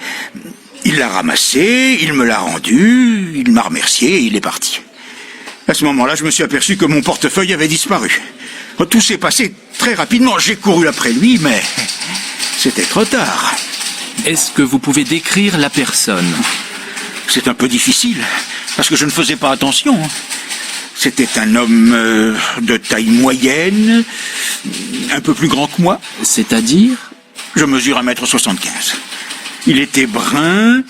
Il l'a ramassé, il me l'a rendu, il m'a remercié et il est parti. À ce moment-là, je me suis aperçu que mon portefeuille avait disparu. Tout s'est passé très rapidement. J'ai couru après lui, mais c'était trop tard. Est-ce que vous pouvez décrire la personne? C'est un peu difficile, parce que je ne faisais pas attention. C'était un homme de taille moyenne, un peu plus grand que moi. C'est-à-dire? Je mesure 1,75 m. Il était brun.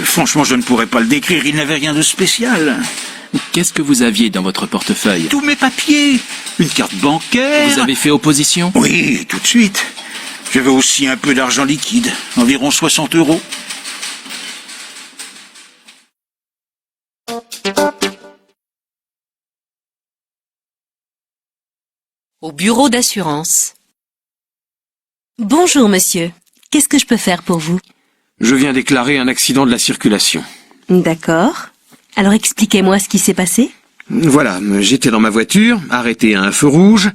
Franchement, je ne pourrais pas le décrire. Il n'avait rien de spécial. Qu'est-ce que vous aviez dans votre portefeuille? Tous mes papiers. Une carte bancaire. Vous avez fait opposition? Oui, tout de suite. J'avais aussi un peu d'argent liquide, environ 60 €. Au bureau d'assurance. Bonjour, monsieur. Qu'est-ce que je peux faire pour vous? Je viens déclarer un accident de la circulation. D'accord. Alors expliquez-moi ce qui s'est passé. Voilà, j'étais dans ma voiture, arrêté à un feu rouge,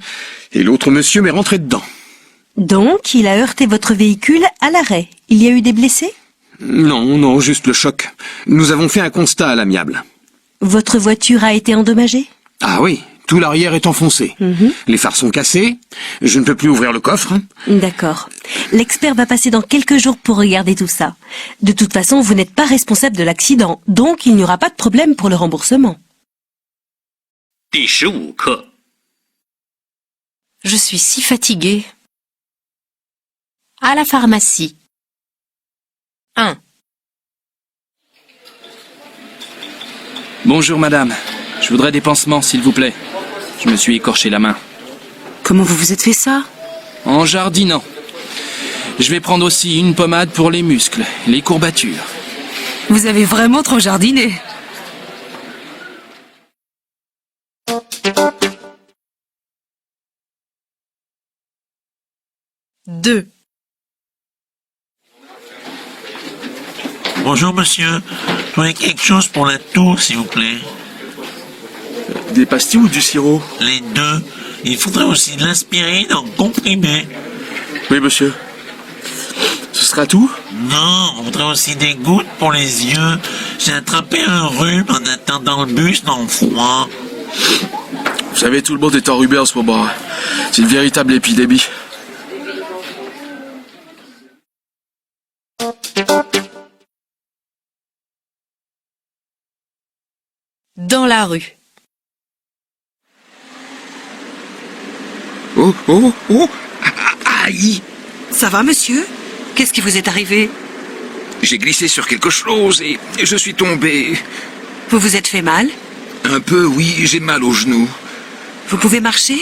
et l'autre monsieur m'est rentré dedans. Donc, il a heurté votre véhicule à l'arrêt. Il y a eu des blessés? Non, juste le choc. Nous avons fait un constat à l'amiable. Votre voiture a été endommagée? Ah oui, tout l'arrière est enfoncé. Les phares sont cassés, je ne peux plus ouvrir le coffre. D'accord. L'expert va passer dans quelques jours pour regarder tout ça. De toute façon, vous n'êtes pas responsable de l'accident, donc il n'y aura pas de problème pour le remboursement. 第15课 Je suis si fatiguée. À la pharmacie. 1. Bonjour madame, je voudrais des pansements s'il vous plaît. Je me suis écorché la main. Comment vous vous êtes fait ça? En jardinant. Je vais prendre aussi une pommade pour les muscles, les courbatures. Vous avez vraiment trop jardiné. Deux. Bonjour monsieur, prenez quelque chose pour la toux s'il vous plaît. Des pastilles ou du sirop? Les deux. Il faudrait aussi de l'aspirine en comprimé. Oui monsieur. Ce sera tout? Non, on voudrait aussi des gouttes pour les yeux. J'ai attrapé un rhume en attendant le bus dans le froid. Vous savez, tout le monde est enrhumé en ce moment. C'est une véritable épidémie. Dans la rue. Oh, aïe! Ça va, monsieur? Qu'est-ce qui vous est arrivé? J'ai glissé sur quelque chose et je suis tombé. Vous vous êtes fait mal? Un peu, oui, j'ai mal au genou. Vous pouvez marcher?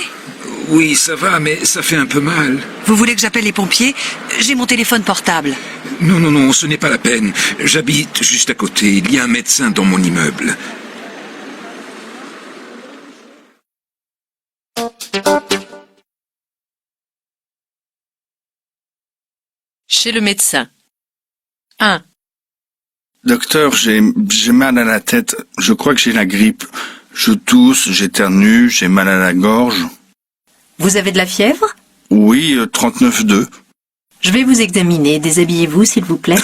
Oui, ça va, mais ça fait un peu mal. Vous voulez que j'appelle les pompiers? J'ai mon téléphone portable. Non, ce n'est pas la peine. J'habite juste à côté. Il y a un médecin dans mon immeuble. Chez le médecin. 1. Docteur, j'ai mal à la tête. Je crois que j'ai la grippe. Je tousse, j'éternue, j'ai mal à la gorge. Vous avez de la fièvre? Oui, 39,2. Je vais vous examiner. Déshabillez-vous, s'il vous plaît.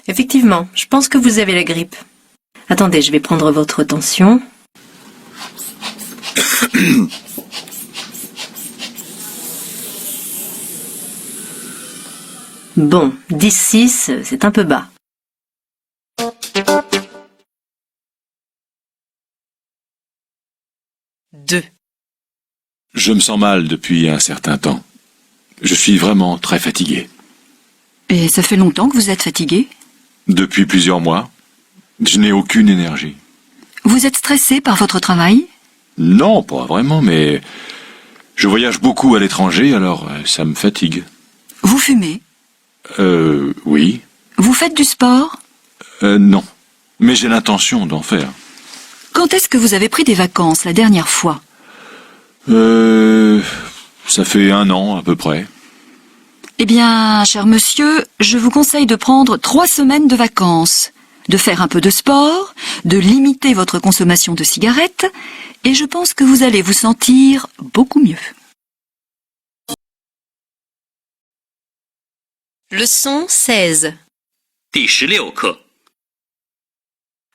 Effectivement, je pense que vous avez la grippe. Attendez, je vais prendre votre tension. Bon, 10,6, c'est un peu bas. Deux. Je me sens mal depuis un certain temps. Je suis vraiment très fatigué. Et ça fait longtemps que vous êtes fatigué? Depuis plusieurs mois, je n'ai aucune énergie. Vous êtes stressé par votre travail? Non, pas vraiment, mais je voyage beaucoup à l'étranger, alors ça me fatigue. Vous fumez? Oui. Vous faites du sport? Non. Mais j'ai l'intention d'en faire. Quand est-ce que vous avez pris des vacances la dernière fois? Ça fait 1 an à peu près. Eh bien, cher monsieur, je vous conseille de prendre 3 semaines de vacances, de faire un peu de sport, de limiter votre consommation de cigarettes, et je pense que vous allez vous sentir beaucoup mieux. Leçon 16. 第16课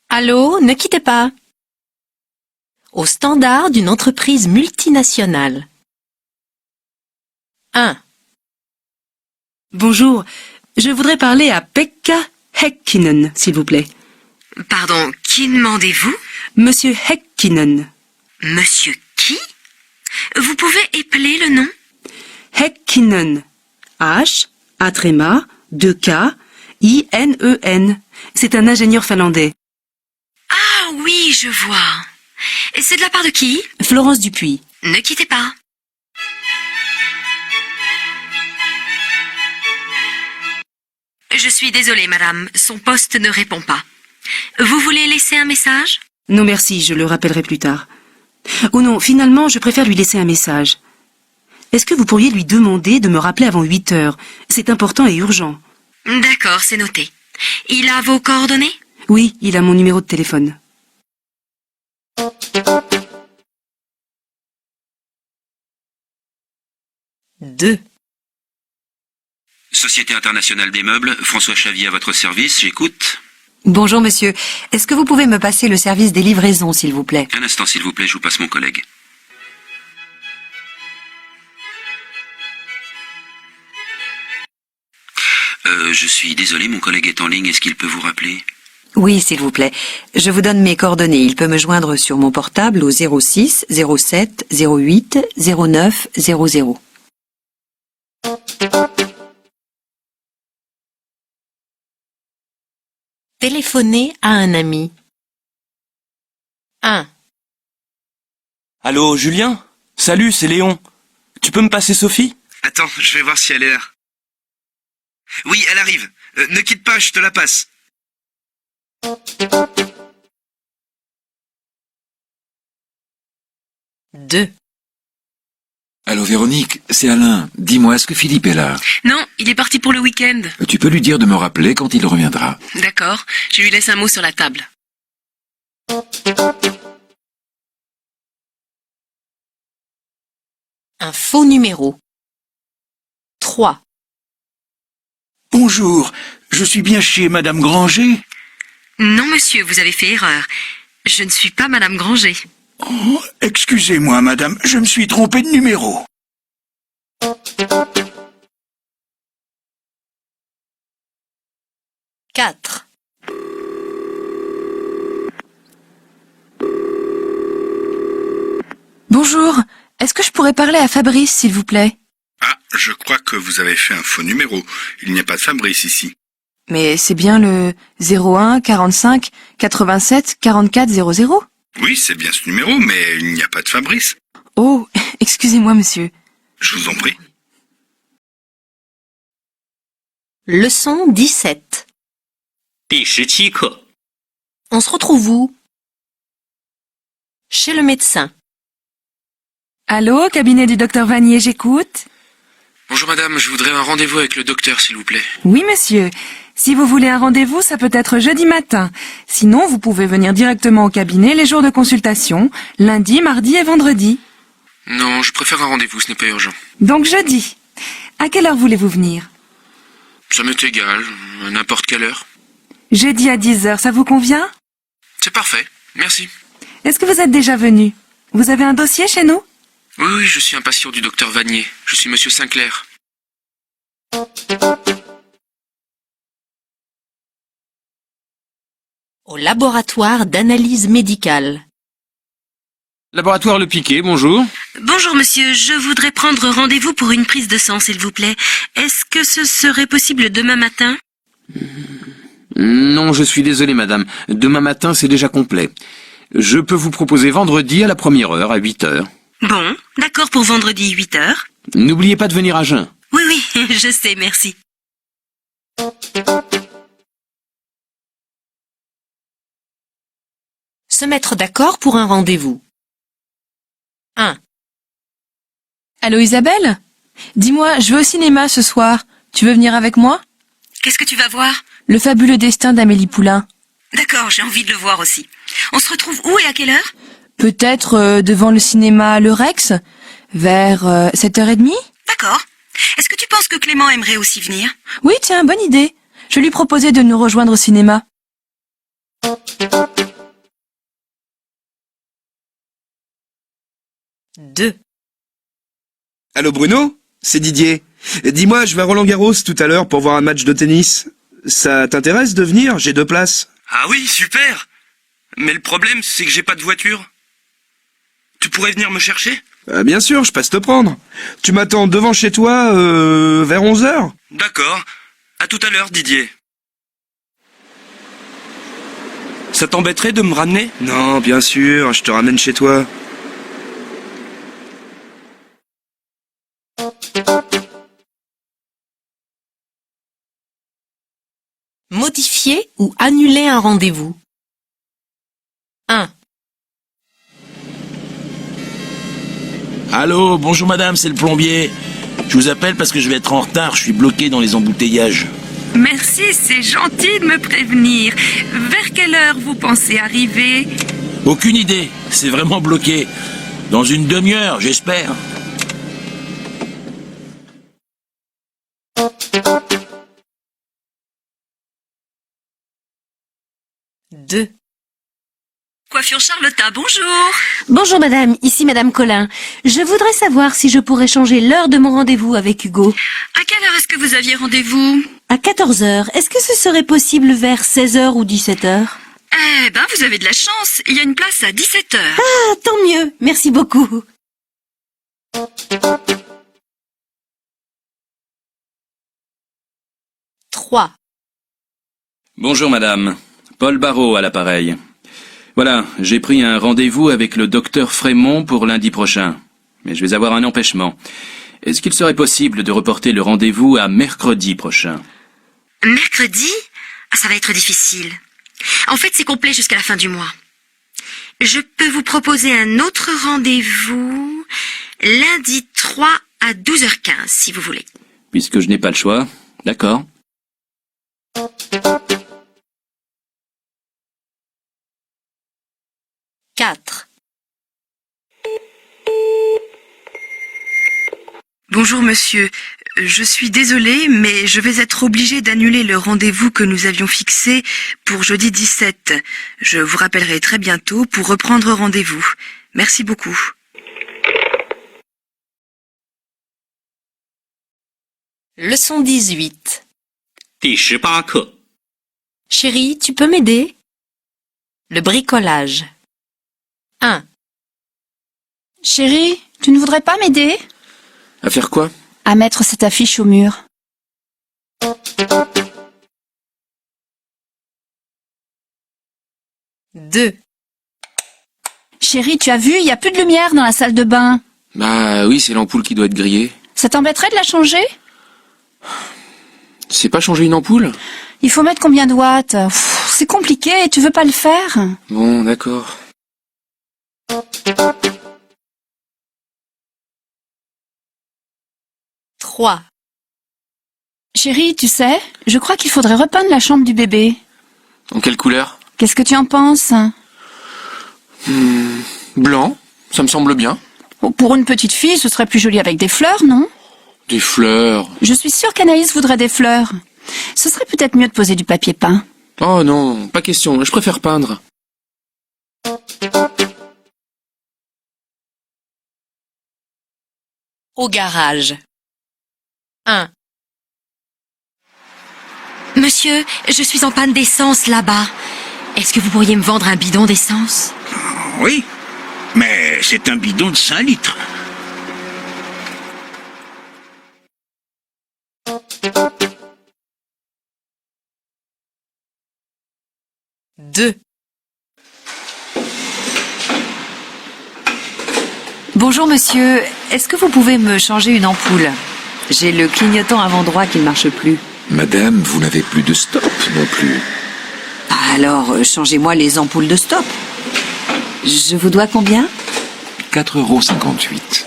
Allô, ne quittez pas. Au standard d'une entreprise multinationale. 1. Bonjour, je voudrais parler à Pekka Häkkinen, s'il vous plaît. Pardon, qui demandez-vous? Monsieur Häkkinen. Monsieur qui? Vous pouvez épeler le nom? Häkkinen. H-A-2-K-I-N-E-N. C'est un ingénieur finlandais. Ah oui, je vois. Et c'est de la part de qui? Florence Dupuis. Ne quittez pas. Je suis désolée, madame. Son poste ne répond pas. Vous voulez laisser un message? Non merci, je le rappellerai plus tard. Oh non, finalement, je préfère lui laisser un message. Est-ce que vous pourriez lui demander de me rappeler avant 8 heures? C'est important et urgent. D'accord, c'est noté. Il a vos coordonnées? Oui, il a mon numéro de téléphone. Deux. Société internationale des meubles, François Chavier à votre service, j'écoute. Bonjour monsieur, est-ce que vous pouvez me passer le service des livraisons s'il vous plaît? Un instant s'il vous plaît, je vous passe mon collègue. Je suis désolé, mon collègue est en ligne, est-ce qu'il peut vous rappeler? Oui, s'il vous plaît. Je vous donne mes coordonnées. Il peut me joindre sur mon portable au 06 07 08 09 00. Téléphoner à un ami. 1. Allô, Julien? Salut, c'est Léon. Tu peux me passer Sophie? Attends, je vais voir si elle est là. Oui, elle arrive. Ne quitte pas, je te la passe. Deux. Allô Véronique, c'est Alain. Dis-moi, est-ce que Philippe est là? Non, il est parti pour le week-end. Tu peux lui dire de me rappeler quand il reviendra. D'accord, je lui laisse un mot sur la table. Un faux numéro. 3. Bonjour, je suis bien chez Madame Granger? Non, monsieur, vous avez fait erreur. Je ne suis pas Madame Granger. Oh, excusez-moi, madame, je me suis trompé de numéro. Quatre. Bonjour, est-ce que je pourrais parler à Fabrice, s'il vous plaît? Ah, je crois que vous avez fait un faux numéro. Il n'y a pas de Fabrice ici. Mais c'est bien le 01 45 87 44 00? Oui, c'est bien ce numéro, mais il n'y a pas de Fabrice. Oh, excusez-moi, monsieur. Je vous en prie. Leçon 17. 第17课 On se retrouve où? Chez le médecin. Allô, cabinet du docteur Vanier, j'écoute. Bonjour madame, je voudrais un rendez-vous avec le docteur s'il vous plaît. Oui, monsieur. Si vous voulez un rendez-vous, ça peut être jeudi matin. Sinon, vous pouvez venir directement au cabinet les jours de consultation, lundi, mardi et vendredi. Non, je préfère un rendez-vous, ce n'est pas urgent. Donc jeudi. À quelle heure voulez-vous venir? Ça m'est égal, à n'importe quelle heure. Jeudi à 10h, ça vous convient? C'est parfait, merci. Est-ce que vous êtes déjà venu? Vous avez un dossier chez nous? Oui, je suis un patient du docteur Vanier. Je suis monsieur Sinclair. Au laboratoire d'analyse médicale. Laboratoire Le Piquet, bonjour. Bonjour monsieur, je voudrais prendre rendez-vous pour une prise de sang, s'il vous plaît. Est-ce que ce serait possible demain matin? Non, je suis désolé madame. Demain matin, c'est déjà complet. Je peux vous proposer vendredi à la première heure, à 8h. Bon, d'accord pour vendredi 8h. N'oubliez pas de venir à jeun. Oui, oui, je sais, merci. Se mettre d'accord pour un rendez-vous. 1. Allô Isabelle? Dis-moi, je vais au cinéma ce soir. Tu veux venir avec moi? Qu'est-ce que tu vas voir? Le fabuleux destin d'Amélie Poulain. D'accord, j'ai envie de le voir aussi. On se retrouve où et à quelle heure? Peut-être devant le cinéma Le Rex, vers 7h30? D'accord. Est-ce que tu penses que Clément aimerait aussi venir? Oui, tiens, bonne idée. Je vais lui proposer de nous rejoindre au cinéma. Deux. Allô Bruno? C'est Didier. Dis-moi, je vais à Roland-Garros tout à l'heure pour voir un match de tennis. Ça t'intéresse de venir? J'ai 2 places. Ah oui, super. Mais le problème, c'est que j'ai pas de voiture. Tu pourrais venir me chercher? Bien sûr, je passe te prendre. Tu m'attends devant chez toi vers 11h? D'accord. À tout à l'heure, Didier. Ça t'embêterait de me ramener? Non, bien sûr, je te ramène chez toi. Modifier ou annuler un rendez-vous. 1. Allô, bonjour madame, c'est le plombier. Je vous appelle parce que je vais être en retard, je suis bloqué dans les embouteillages. Merci, c'est gentil de me prévenir. Vers quelle heure vous pensez arriver? Aucune idée, c'est vraiment bloqué. Dans une demi-heure, j'espère. Deux. Coiffure Charlotta, bonjour. Bonjour madame, ici madame Collin. Je voudrais savoir si je pourrais changer l'heure de mon rendez-vous avec Hugo. À quelle heure est-ce que vous aviez rendez-vous? À 14h. Est-ce que ce serait possible vers 16h ou 17h? Eh ben, vous avez de la chance. Il y a une place à 17h. Ah, tant mieux. Merci beaucoup. Trois. Bonjour madame. Paul Barrault à l'appareil. Voilà, j'ai pris un rendez-vous avec le docteur Frémont pour lundi prochain. Mais je vais avoir un empêchement. Est-ce qu'il serait possible de reporter le rendez-vous à mercredi prochain? Mercredi? Ah, ça va être difficile. En fait, c'est complet jusqu'à la fin du mois. Je peux vous proposer un autre rendez-vous lundi 3 à 12h15, si vous voulez. Puisque je n'ai pas le choix. D'accord. Quatre. Bonjour monsieur, je suis désolée, mais je vais être obligée d'annuler le rendez-vous que nous avions fixé pour jeudi 17. Je vous rappellerai très bientôt pour reprendre rendez-vous. Merci beaucoup. Leçon 18. 第18课 Chérie, tu peux m'aider? Le bricolage. 1. Chérie, tu ne voudrais pas m'aider? À faire quoi? À mettre cette affiche au mur. Deux. Chérie, tu as vu, il n'y a plus de lumière dans la salle de bain. Bah oui, c'est l'ampoule qui doit être grillée. Ça t'embêterait de la changer? C'est pas changer une ampoule? Il faut mettre combien de watts? C'est compliqué, tu veux pas le faire? Bon, d'accord. Trois. Chérie, tu sais, je crois qu'il faudrait repeindre la chambre du bébé. En quelle couleur? Qu'est-ce que tu en penses? Blanc, ça me semble bien. Oh, pour une petite fille, ce serait plus joli avec des fleurs, non? Des fleurs. Je suis sûre qu'Anaïs voudrait des fleurs. Ce serait peut-être mieux de poser du papier peint. Oh non, pas question, je préfère peindre. Au garage. 1. Monsieur, je suis en panne d'essence là-bas. Est-ce que vous pourriez me vendre un bidon d'essence? Oui, mais c'est un bidon de 5 litres. Deux. Bonjour monsieur, est-ce que vous pouvez me changer une ampoule? J'ai le clignotant avant droit qui ne marche plus. Madame, vous n'avez plus de stop non plus. Alors, changez-moi les ampoules de stop. Je vous dois combien? 4,58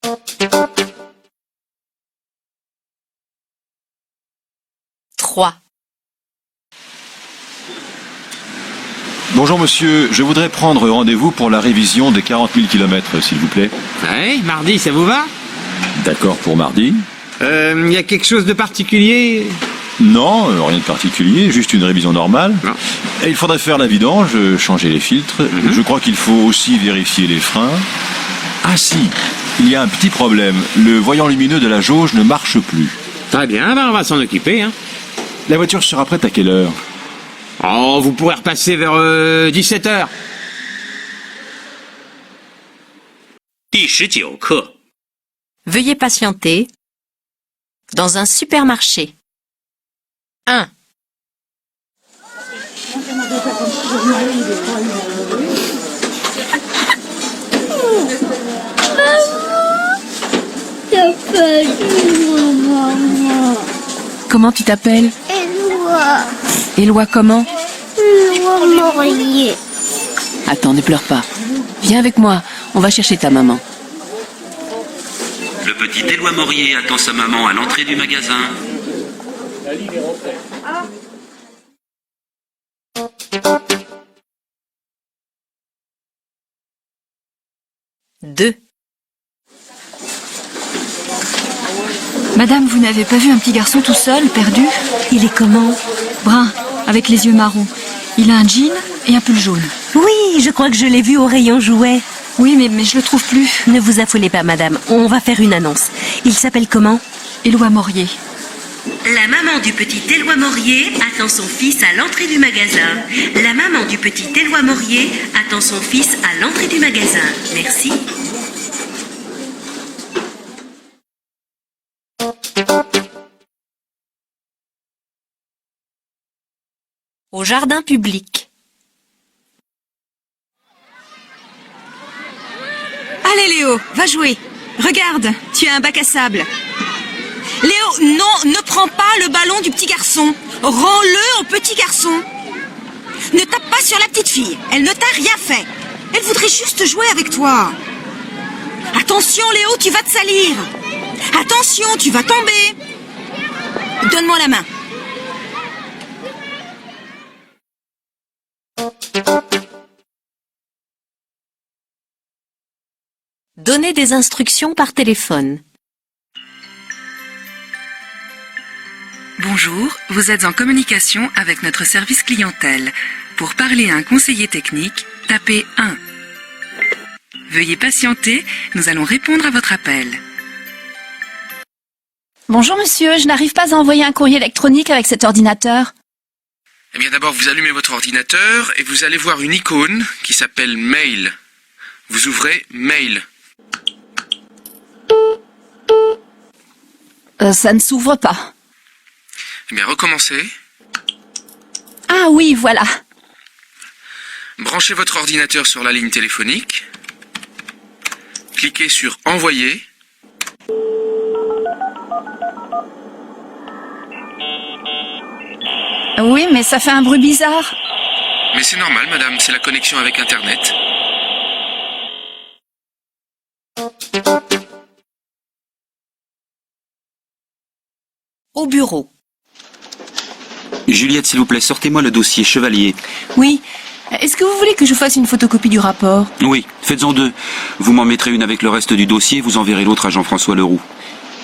€. 3. Bonjour monsieur, je voudrais prendre rendez-vous pour la révision des 40 000 km, s'il vous plaît. Ouais, mardi, ça vous va? D'accord pour mardi. Y a quelque chose de particulier? Non, rien de particulier, juste une révision normale. Non. Et il faudrait faire la vidange, changer les filtres. Je crois qu'il faut aussi vérifier les freins. Ah si, il y a un petit problème. Le voyant lumineux de la jauge ne marche plus. Très bien, ben on va s'en occuper. Hein. La voiture sera prête à quelle heure? Oh, vous pourrez repasser vers 17h. 第19课 Veuillez patienter. Dans un supermarché. 1. Comment tu t'appelles? Éloi. Éloi comment? Éloi Morier. Attends, ne pleure pas. Viens avec moi, on va chercher ta maman. Le petit Éloi Morier attend sa maman à l'entrée du magasin. Deux. Madame, vous n'avez pas vu un petit garçon tout seul, perdu? Il est comment? Brun, avec les yeux marrons. Il a un jean et un pull jaune. Oui, je crois que je l'ai vu au rayon jouets. Oui, mais je le trouve plus. Ne vous affolez pas, madame. On va faire une annonce. Il s'appelle comment? Éloi Morier. La maman du petit Éloi Morier attend son fils à l'entrée du magasin. La maman du petit Éloi Morier attend son fils à l'entrée du magasin. Merci. Au jardin public. Allez Léo, va jouer. Regarde, tu as un bac à sable. Léo, non, ne prends pas le ballon du petit garçon. Rends-le au petit garçon. Ne tape pas sur la petite fille. Elle ne t'a rien fait. Elle voudrait juste jouer avec toi. Attention Léo, tu vas te salir. Attention, tu vas tomber. Donne-moi la main. Donnez des instructions par téléphone. Bonjour, vous êtes en communication avec notre service clientèle. Pour parler à un conseiller technique, tapez 1. Veuillez patienter, nous allons répondre à votre appel. Bonjour monsieur, je n'arrive pas à envoyer un courrier électronique avec cet ordinateur. Eh bien d'abord, vous allumez votre ordinateur et vous allez voir une icône qui s'appelle Mail. Vous ouvrez Mail. Ça ne s'ouvre pas. Eh bien, recommencez. Ah oui, voilà. Branchez votre ordinateur sur la ligne téléphonique. Cliquez sur Envoyer. Oui, mais ça fait un bruit bizarre. Mais c'est normal, madame, c'est la connexion avec Internet. Au bureau. Juliette, s'il vous plaît, sortez-moi le dossier Chevalier. Oui. Est-ce que vous voulez que je fasse une photocopie du rapport? Oui, faites-en 2. Vous m'en mettrez une avec le reste du dossier, vous enverrez l'autre à Jean-François Leroux.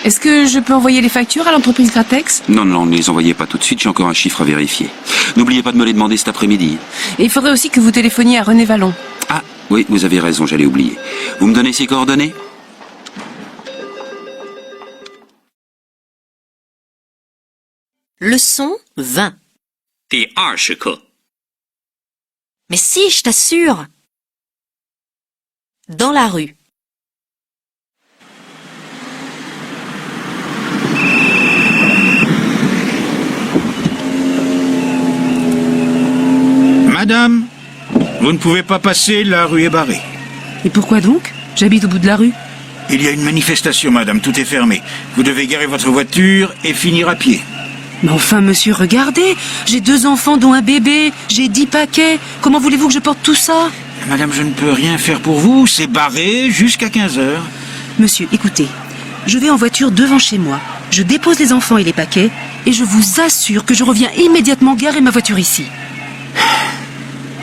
Est-ce que je peux envoyer les factures à l'entreprise Gratex? Non, ne les envoyez pas tout de suite, j'ai encore un chiffre à vérifier. N'oubliez pas de me les demander cet après-midi. Et il faudrait aussi que vous téléphoniez à René Vallon. Ah, oui, vous avez raison, j'allais oublier. Vous me donnez ses coordonnées? Leçon 20. 第20课 Mais si, je t'assure. Dans la rue. Madame, vous ne pouvez pas passer, la rue est barrée. Et pourquoi donc? J'habite au bout de la rue. Il y a une manifestation, madame, tout est fermé. Vous devez garer votre voiture et finir à pied. Mais enfin, monsieur, regardez, j'ai 2 enfants dont un bébé, j'ai 10 paquets. Comment voulez-vous que je porte tout ça? Madame, je ne peux rien faire pour vous, c'est barré jusqu'à 15 heures. Monsieur, écoutez, je vais en voiture devant chez moi, je dépose les enfants et les paquets, et je vous assure que je reviens immédiatement garer ma voiture ici.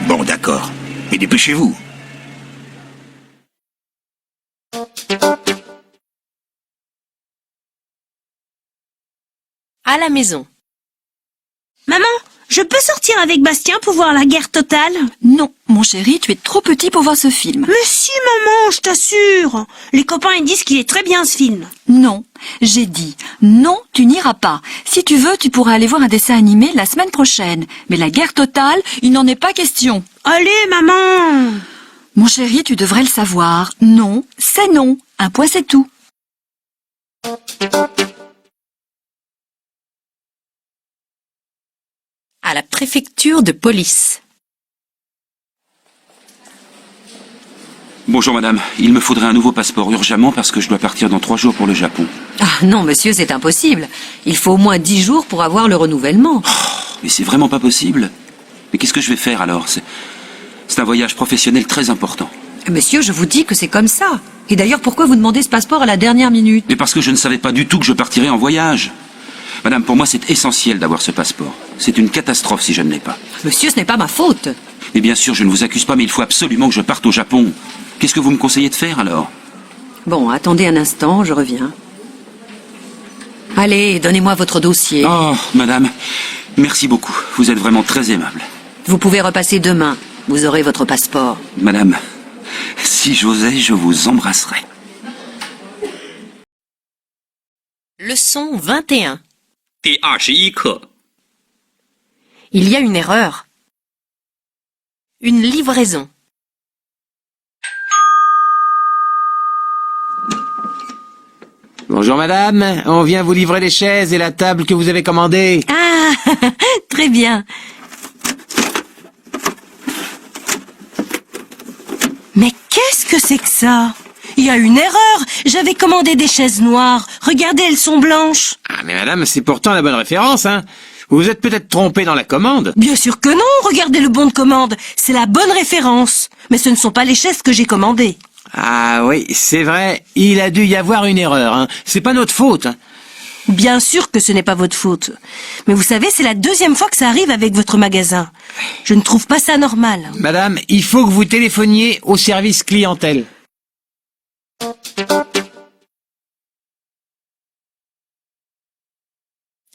Bon, d'accord, mais dépêchez-vous. À la maison. Maman, je peux sortir avec Bastien pour voir la guerre totale? Non, mon chéri, tu es trop petit pour voir ce film. Mais si, maman, je t'assure. Les copains, ils disent qu'il est très bien, ce film. Non, j'ai dit non, tu n'iras pas. Si tu veux, tu pourras aller voir un dessin animé la semaine prochaine. Mais la guerre totale, il n'en est pas question. Allez, maman. Mon chéri, tu devrais le savoir. Non, c'est non. Un point, c'est tout. À la préfecture de police. Bonjour madame, il me faudrait un nouveau passeport urgemment parce que je dois partir dans 3 jours pour le Japon. Ah non, monsieur, c'est impossible. Il faut au moins 10 jours pour avoir le renouvellement. Mais c'est vraiment pas possible. Mais qu'est-ce que je vais faire alors? C'est un voyage professionnel très important. Monsieur, je vous dis que c'est comme ça. Et d'ailleurs, pourquoi vous demandez ce passeport à la dernière minute? Mais parce que je ne savais pas du tout que je partirais en voyage. Madame, pour moi, c'est essentiel d'avoir ce passeport. C'est une catastrophe si je ne l'ai pas. Monsieur, ce n'est pas ma faute. Mais bien sûr, je ne vous accuse pas, mais il faut absolument que je parte au Japon. Qu'est-ce que vous me conseillez de faire alors? Bon, attendez un instant, je reviens. Allez, donnez-moi votre dossier. Oh, madame, merci beaucoup. Vous êtes vraiment très aimable. Vous pouvez repasser demain. Vous aurez votre passeport. Madame, si j'osais, je vous embrasserais. Leçon 21. 第21课 Il y a une erreur. Une livraison. Bonjour madame, on vient vous livrer les chaises et la table que vous avez commandées. Ah, très bien. Mais qu'est-ce que c'est que ça? Il y a une erreur. J'avais commandé des chaises noires. Regardez, elles sont blanches. Ah mais madame, c'est pourtant la bonne référence, hein. Vous vous êtes peut-être trompé dans la commande. Bien sûr que non. Regardez le bon de commande. C'est la bonne référence. Mais ce ne sont pas les chaises que j'ai commandées. Ah oui, c'est vrai, il a dû y avoir une erreur, hein. C'est pas notre faute, hein. Bien sûr que ce n'est pas votre faute. Mais vous savez, c'est la 2e fois que ça arrive avec votre magasin. Je ne trouve pas ça normal. Madame, il faut que vous téléphoniez au service clientèle.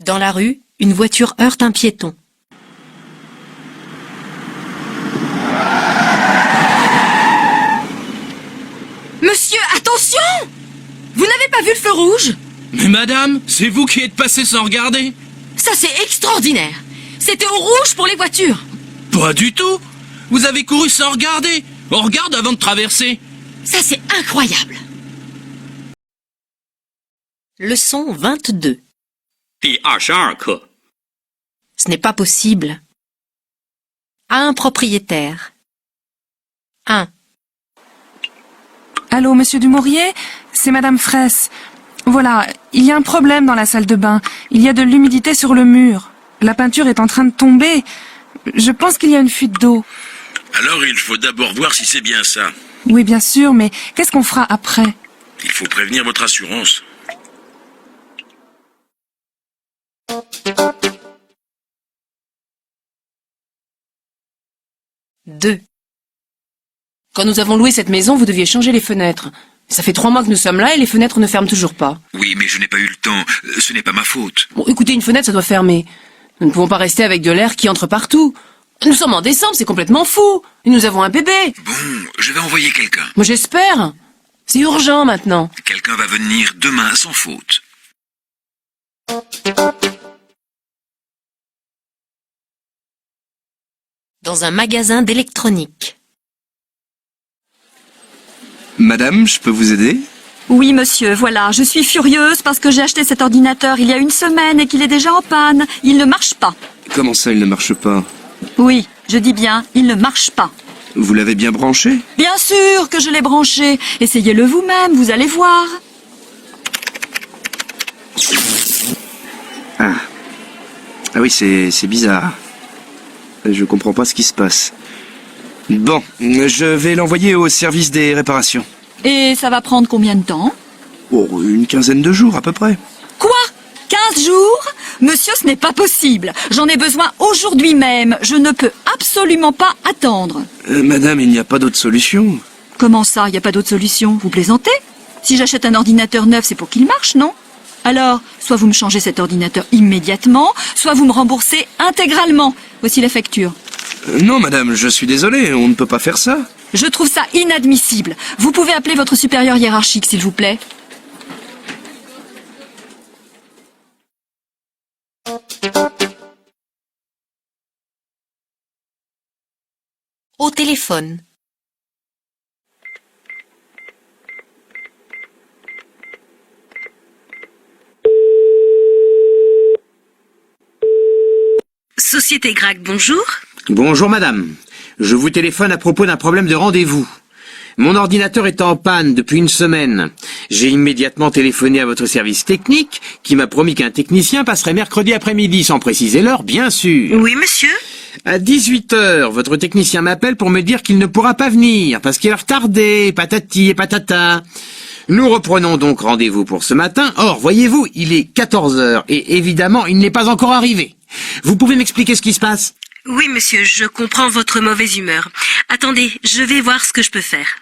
Dans la rue, une voiture heurte un piéton. Monsieur, attention! Vous n'avez pas vu le feu rouge? Mais madame, c'est vous qui êtes passé sans regarder? Ça, c'est extraordinaire. C'était au rouge pour les voitures. Pas du tout. Vous avez couru sans regarder. On regarde avant de traverser. Ça, c'est incroyable. Leçon 22. 第22课 Ce n'est pas possible. À un propriétaire. 1. Allô, monsieur Dumouriez? C'est madame Fraisse. Voilà, il y a un problème dans la salle de bain. Il y a de l'humidité sur le mur. La peinture est en train de tomber. Je pense qu'il y a une fuite d'eau. Alors il faut d'abord voir si c'est bien ça. Oui, bien sûr, mais qu'est-ce qu'on fera après? Il faut prévenir votre assurance. 2. Quand nous avons loué cette maison, vous deviez changer les fenêtres. Ça fait 3 mois que nous sommes là et les fenêtres ne ferment toujours pas. Oui, mais je n'ai pas eu le temps. Ce n'est pas ma faute. Bon, écoutez, une fenêtre, ça doit fermer. Nous ne pouvons pas rester avec de l'air qui entre partout. Nous sommes en décembre, c'est complètement fou. Et nous avons un bébé. Bon, je vais envoyer quelqu'un. Moi, j'espère. C'est urgent maintenant. Quelqu'un va venir demain sans faute. Dans un magasin d'électronique. Madame, je peux vous aider? Oui, monsieur, voilà. Je suis furieuse parce que j'ai acheté cet ordinateur il y a une semaine et qu'il est déjà en panne. Il ne marche pas. Comment ça, il ne marche pas? Oui, je dis bien, il ne marche pas. Vous l'avez bien branché? Bien sûr que je l'ai branché. Essayez-le vous-même, vous allez voir. Ah oui, c'est bizarre. Je comprends pas ce qui se passe. Bon, je vais l'envoyer au service des réparations. Et ça va prendre combien de temps? Oh, une quinzaine de jours à peu près. Quoi? 15 jours? Monsieur, ce n'est pas possible. J'en ai besoin aujourd'hui même. Je ne peux absolument pas attendre. Madame, il n'y a pas d'autre solution. Comment ça, il n'y a pas d'autre solution? Vous plaisantez? Si j'achète un ordinateur neuf, c'est pour qu'il marche, non? Alors, soit vous me changez cet ordinateur immédiatement, soit vous me remboursez intégralement. Voici la facture. Non, madame, je suis désolé, on ne peut pas faire ça. Je trouve ça inadmissible. Vous pouvez appeler votre supérieur hiérarchique, s'il vous plaît. Au téléphone. Société Grag, bonjour. Bonjour madame. Je vous téléphone à propos d'un problème de rendez-vous. Mon ordinateur est en panne depuis une semaine. J'ai immédiatement téléphoné à votre service technique qui m'a promis qu'un technicien passerait mercredi après-midi sans préciser l'heure, bien sûr. Oui, monsieur. À 18h, votre technicien m'appelle pour me dire qu'il ne pourra pas venir parce qu'il est retardé, patati et patata. Nous reprenons donc rendez-vous pour ce matin. Or, voyez-vous, il est 14h et évidemment, il n'est pas encore arrivé. Vous pouvez m'expliquer ce qui se passe ? Oui, monsieur, je comprends votre mauvaise humeur. Attendez, je vais voir ce que je peux faire.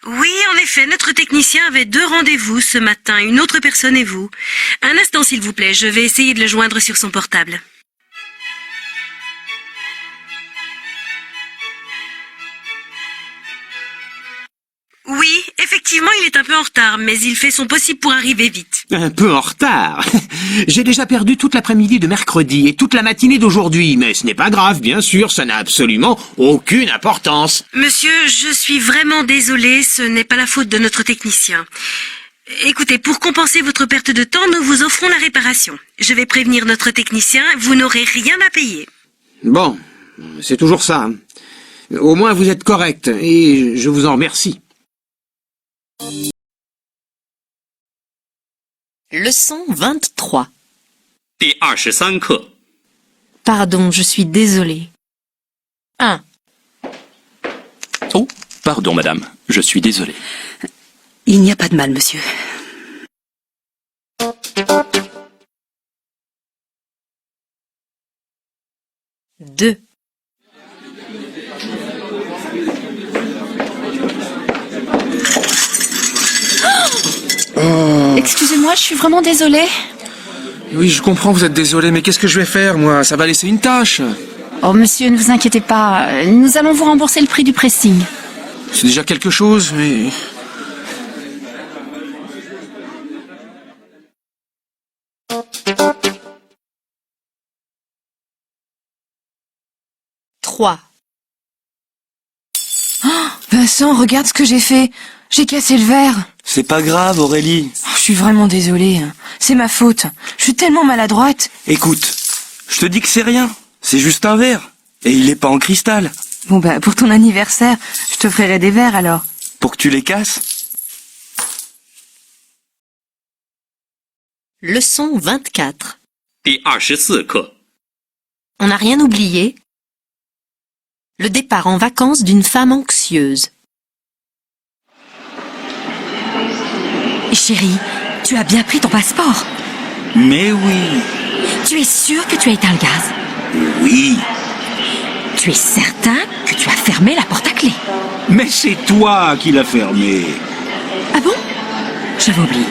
Oui, en effet, notre technicien avait 2 rendez-vous ce matin, une autre personne et vous. Un instant, s'il vous plaît, je vais essayer de le joindre sur son portable. Oui, effectivement, il est un peu en retard, mais il fait son possible pour arriver vite. Un peu en retard. J'ai déjà perdu toute l'après-midi de mercredi et toute la matinée d'aujourd'hui, mais ce n'est pas grave, bien sûr, ça n'a absolument aucune importance. Monsieur, je suis vraiment désolée, ce n'est pas la faute de notre technicien. Écoutez, pour compenser votre perte de temps, nous vous offrons la réparation. Je vais prévenir notre technicien, vous n'aurez rien à payer. Bon, c'est toujours ça. Au moins vous êtes correct, et je vous en remercie. Leçon 23. 第23课 Pardon, je suis désolée. 1. Oh, pardon madame, je suis désolé. Il n'y a pas de mal, monsieur. 2. Excusez-moi, je suis vraiment désolée. Oui, je comprends, vous êtes désolé, mais qu'est-ce que je vais faire, moi? Ça va laisser une tâche. Oh, monsieur, ne vous inquiétez pas. Nous allons vous rembourser le prix du pressing. C'est déjà quelque chose, mais... Vincent, regarde ce que j'ai fait. J'ai cassé le verre. C'est pas grave, Aurélie. Je suis vraiment désolée. C'est ma faute. Je suis tellement maladroite. Écoute, je te dis que c'est rien. C'est juste un verre. Et il est pas en cristal. Bon bah, pour ton anniversaire, je t'offrirai des verres alors. Pour que tu les casses. Leçon 24. 第24课 On n'a rien oublié. Le départ en vacances d'une femme anxieuse. Chérie, tu as bien pris ton passeport. Mais oui. Tu es sûre que tu as éteint le gaz? Oui. Tu es certain que tu as fermé la porte à clé? Mais c'est toi qui l'as fermé. Ah bon? J'avais oublié.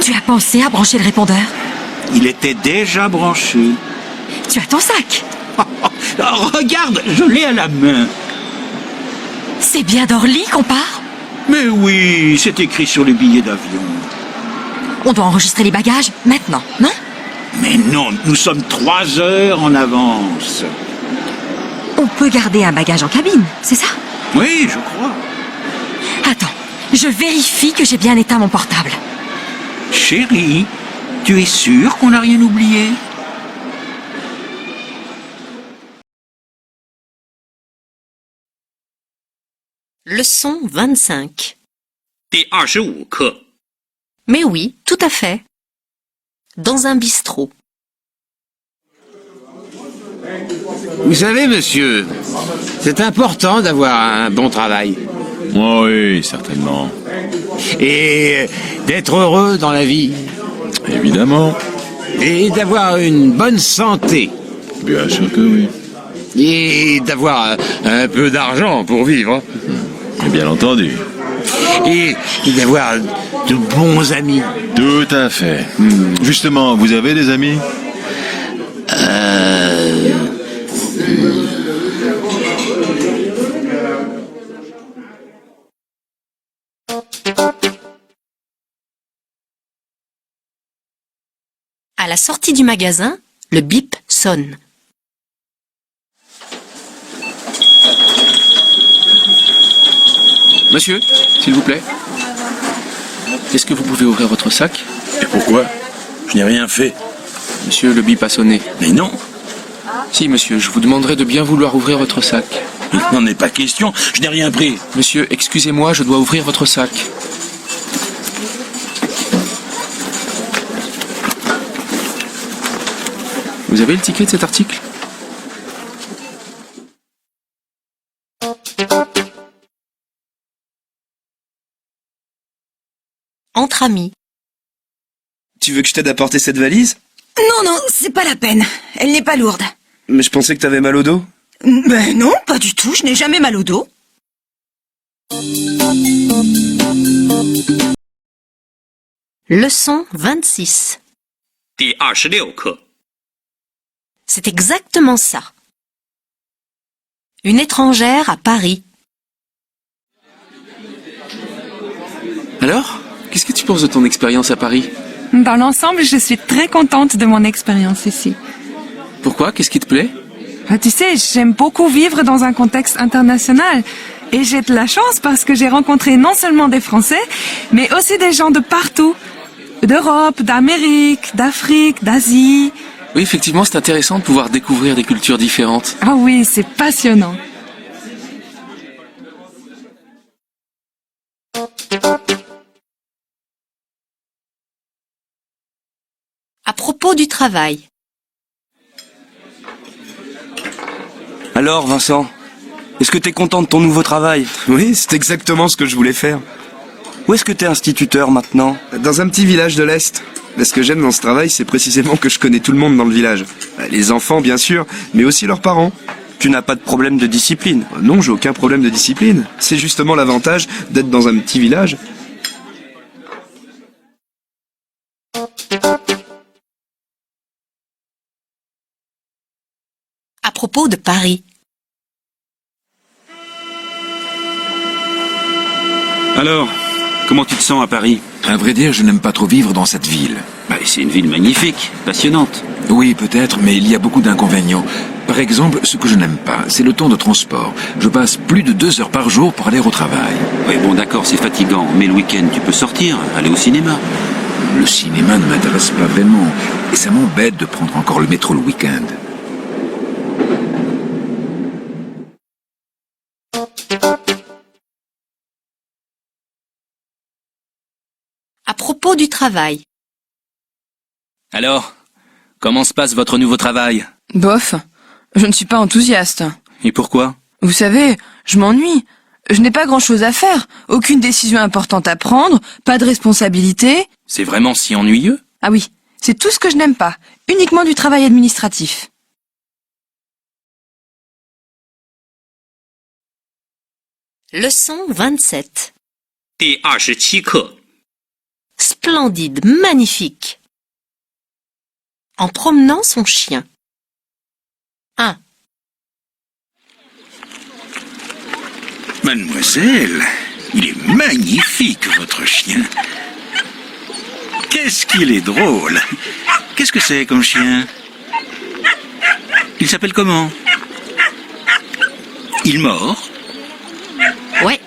Tu as pensé à brancher le répondeur? Il était déjà branché. Tu as ton sac? Oh, regarde, je l'ai à la main. C'est bien d'Orly qu'on part? Mais oui, c'est écrit sur le billet d'avion. On doit enregistrer les bagages maintenant, non? Mais non, nous sommes 3 heures en avance. On peut garder un bagage en cabine, c'est ça? Oui, je crois. Attends, je vérifie que j'ai bien éteint mon portable. Chérie, tu es sûre qu'on n'a rien oublié? Leçon 25. 第25课， Mais oui, tout à fait. Dans un bistrot. Vous savez, monsieur, c'est important d'avoir un bon travail. Oui, certainement. Et d'être heureux dans la vie. Évidemment. Et d'avoir une bonne santé. Bien sûr que oui. Et d'avoir un peu d'argent pour vivre. Bien entendu. Et d'avoir de bons amis. Tout à fait. Justement, vous avez des amis? À la sortie du magasin, le bip sonne. Monsieur, s'il vous plaît. Est-ce que vous pouvez ouvrir votre sac? Et pourquoi? Je n'ai rien fait. Monsieur, le bip a sonné. Mais non. Si, monsieur, je vous demanderai de bien vouloir ouvrir votre sac. Il n'en est pas question. Je n'ai rien pris. Monsieur, excusez-moi, je dois ouvrir votre sac. Vous avez le ticket de cet article? Entre amis. Tu veux que je t'aide à porter cette valise? Non, non, c'est pas la peine. Elle n'est pas lourde. Mais je pensais que t'avais mal au dos. Ben non, pas du tout. Je n'ai jamais mal au dos. Leçon 26. 第26课， C'est exactement ça. Une étrangère à Paris. Alors, qu'est-ce que tu penses de ton expérience à Paris? Dans l'ensemble, je suis très contente de mon expérience ici. Pourquoi? Qu'est-ce qui te plaît? Tu sais, j'aime beaucoup vivre dans un contexte international. Et j'ai de la chance parce que j'ai rencontré non seulement des Français, mais aussi des gens de partout. D'Europe, d'Amérique, d'Afrique, d'Asie. Oui, effectivement, c'est intéressant de pouvoir découvrir des cultures différentes. Ah oui, c'est passionnant. À propos du travail. Alors, Vincent, est-ce que t'es content de ton nouveau travail? Oui, c'est exactement ce que je voulais faire. Où est-ce que t'es instituteur maintenant? Dans un petit village de l'Est. Ce que j'aime dans ce travail, c'est précisément que je connais tout le monde dans le village. Les enfants, bien sûr, mais aussi leurs parents. Tu n'as pas de problème de discipline? Non, j'ai aucun problème de discipline. C'est justement l'avantage d'être dans un petit village. À propos de Paris. Alors, comment tu te sens à Paris? À vrai dire, je n'aime pas trop vivre dans cette ville. C'est une ville magnifique, passionnante. Oui, peut-être, mais il y a beaucoup d'inconvénients. Par exemple, ce que je n'aime pas, c'est le temps de transport. Je passe plus de 2 heures par jour pour aller au travail. Oui, bon, d'accord, c'est fatigant, mais le week-end, tu peux sortir, aller au cinéma. Le cinéma ne m'intéresse pas vraiment, et ça m'embête de prendre encore le métro le week-end. À propos du travail. Alors, comment se passe votre nouveau travail? Bof, je ne suis pas enthousiaste. Et pourquoi? Vous savez, je m'ennuie. Je n'ai pas grand-chose à faire, aucune décision importante à prendre, pas de responsabilité. C'est vraiment si ennuyeux? Ah oui, C'est tout ce que je n'aime pas. Uniquement du travail administratif. Leçon 27. 第27课 Splendide, magnifique. En promenant son chien. 1. Mademoiselle, il est magnifique, votre chien. Qu'est-ce qu'il est drôle. Qu'est-ce que c'est comme chien? Il s'appelle comment? Il mord? Ouais.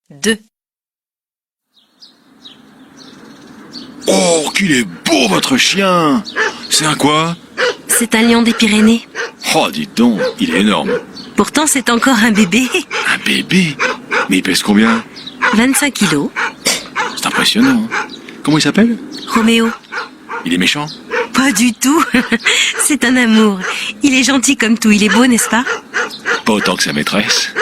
Deux. Oh, qu'il est beau, votre chien! C'est un quoi? C'est un lion des Pyrénées. Oh, dites donc, il est énorme. Pourtant, c'est encore un bébé. Un bébé? Mais il pèse combien? 25 kilos. C'est impressionnant. Comment il s'appelle? Roméo. Il est méchant? Pas du tout. C'est un amour. Il est gentil comme tout. Il est beau, n'est-ce pas? Pas autant que sa maîtresse.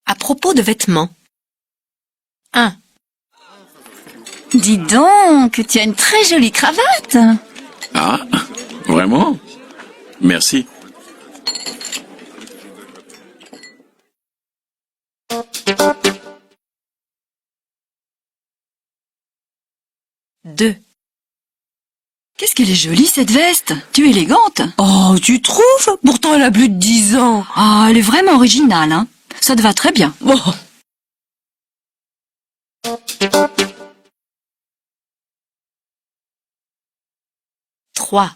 À propos de vêtements. 1. Dis donc, tu as une très jolie cravate. Ah, vraiment? Merci. Deux. Qu'est-ce qu'elle est jolie, cette veste. Tu es élégante. Oh, tu trouves? Pourtant, elle a plus de 10 ans. Ah, elle est vraiment originale, hein. Ça te va très bien. Oh. 3.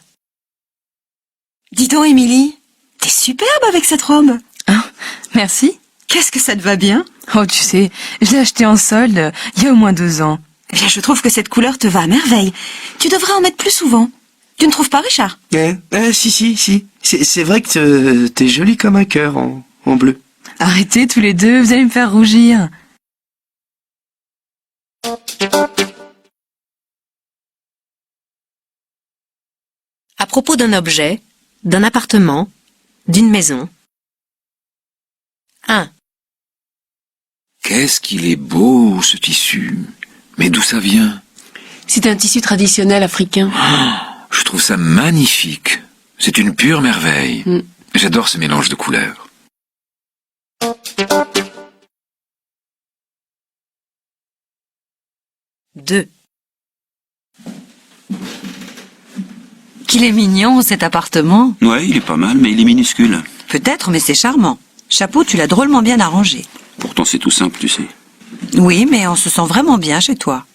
Dis donc, Émilie, t'es superbe avec cette robe. Ah, merci. Qu'est-ce que ça te va bien? Oh, tu sais, je l'ai acheté en solde il y a au moins 2 ans. Eh bien, je trouve que cette couleur te va à merveille. Tu devrais en mettre plus souvent. Tu ne trouves pas, Richard? Si. C'est vrai que t'es jolie comme un cœur en bleu. Arrêtez tous les deux, vous allez me faire rougir. À propos d'un objet, d'un appartement, d'une maison. 1. Qu'est-ce qu'il est beau, ce tissu. Mais d'où ça vient? C'est un tissu traditionnel africain. Je trouve ça magnifique. C'est une pure merveille. J'adore ce mélange de couleurs. 2. Qu'il est mignon, cet appartement. Ouais, il est pas mal, mais il est minuscule. Peut-être, mais c'est charmant. Chapeau, tu l'as drôlement bien arrangé. Pourtant, c'est tout simple, tu sais. Oui, mais on se sent vraiment bien chez toi.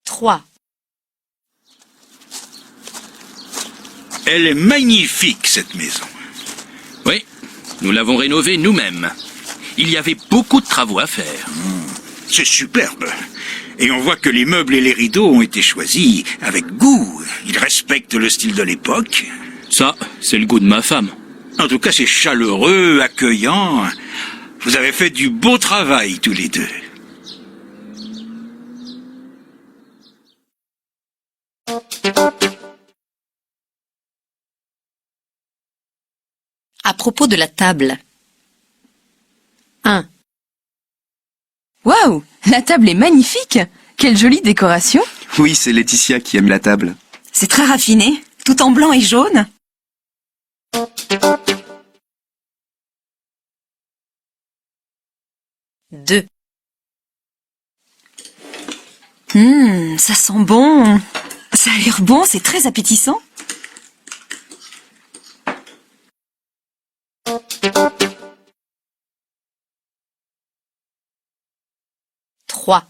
Trois. Elle est magnifique, cette maison. Oui, nous l'avons rénovée nous-mêmes. Il y avait beaucoup de travaux à faire. C'est superbe. Et on voit que les meubles et les rideaux ont été choisis avec goût. Ils respectent le style de l'époque. Ça, c'est le goût de ma femme. En tout cas, c'est chaleureux, accueillant. Vous avez fait du beau travail, tous les deux. À propos de la table. 1. Waouh, la table est magnifique. Quelle jolie décoration. Oui, c'est Laetitia qui aime la table. C'est très raffiné, tout en blanc et jaune. 2. Ça sent bon. Ça a l'air bon, c'est très appétissant. 3.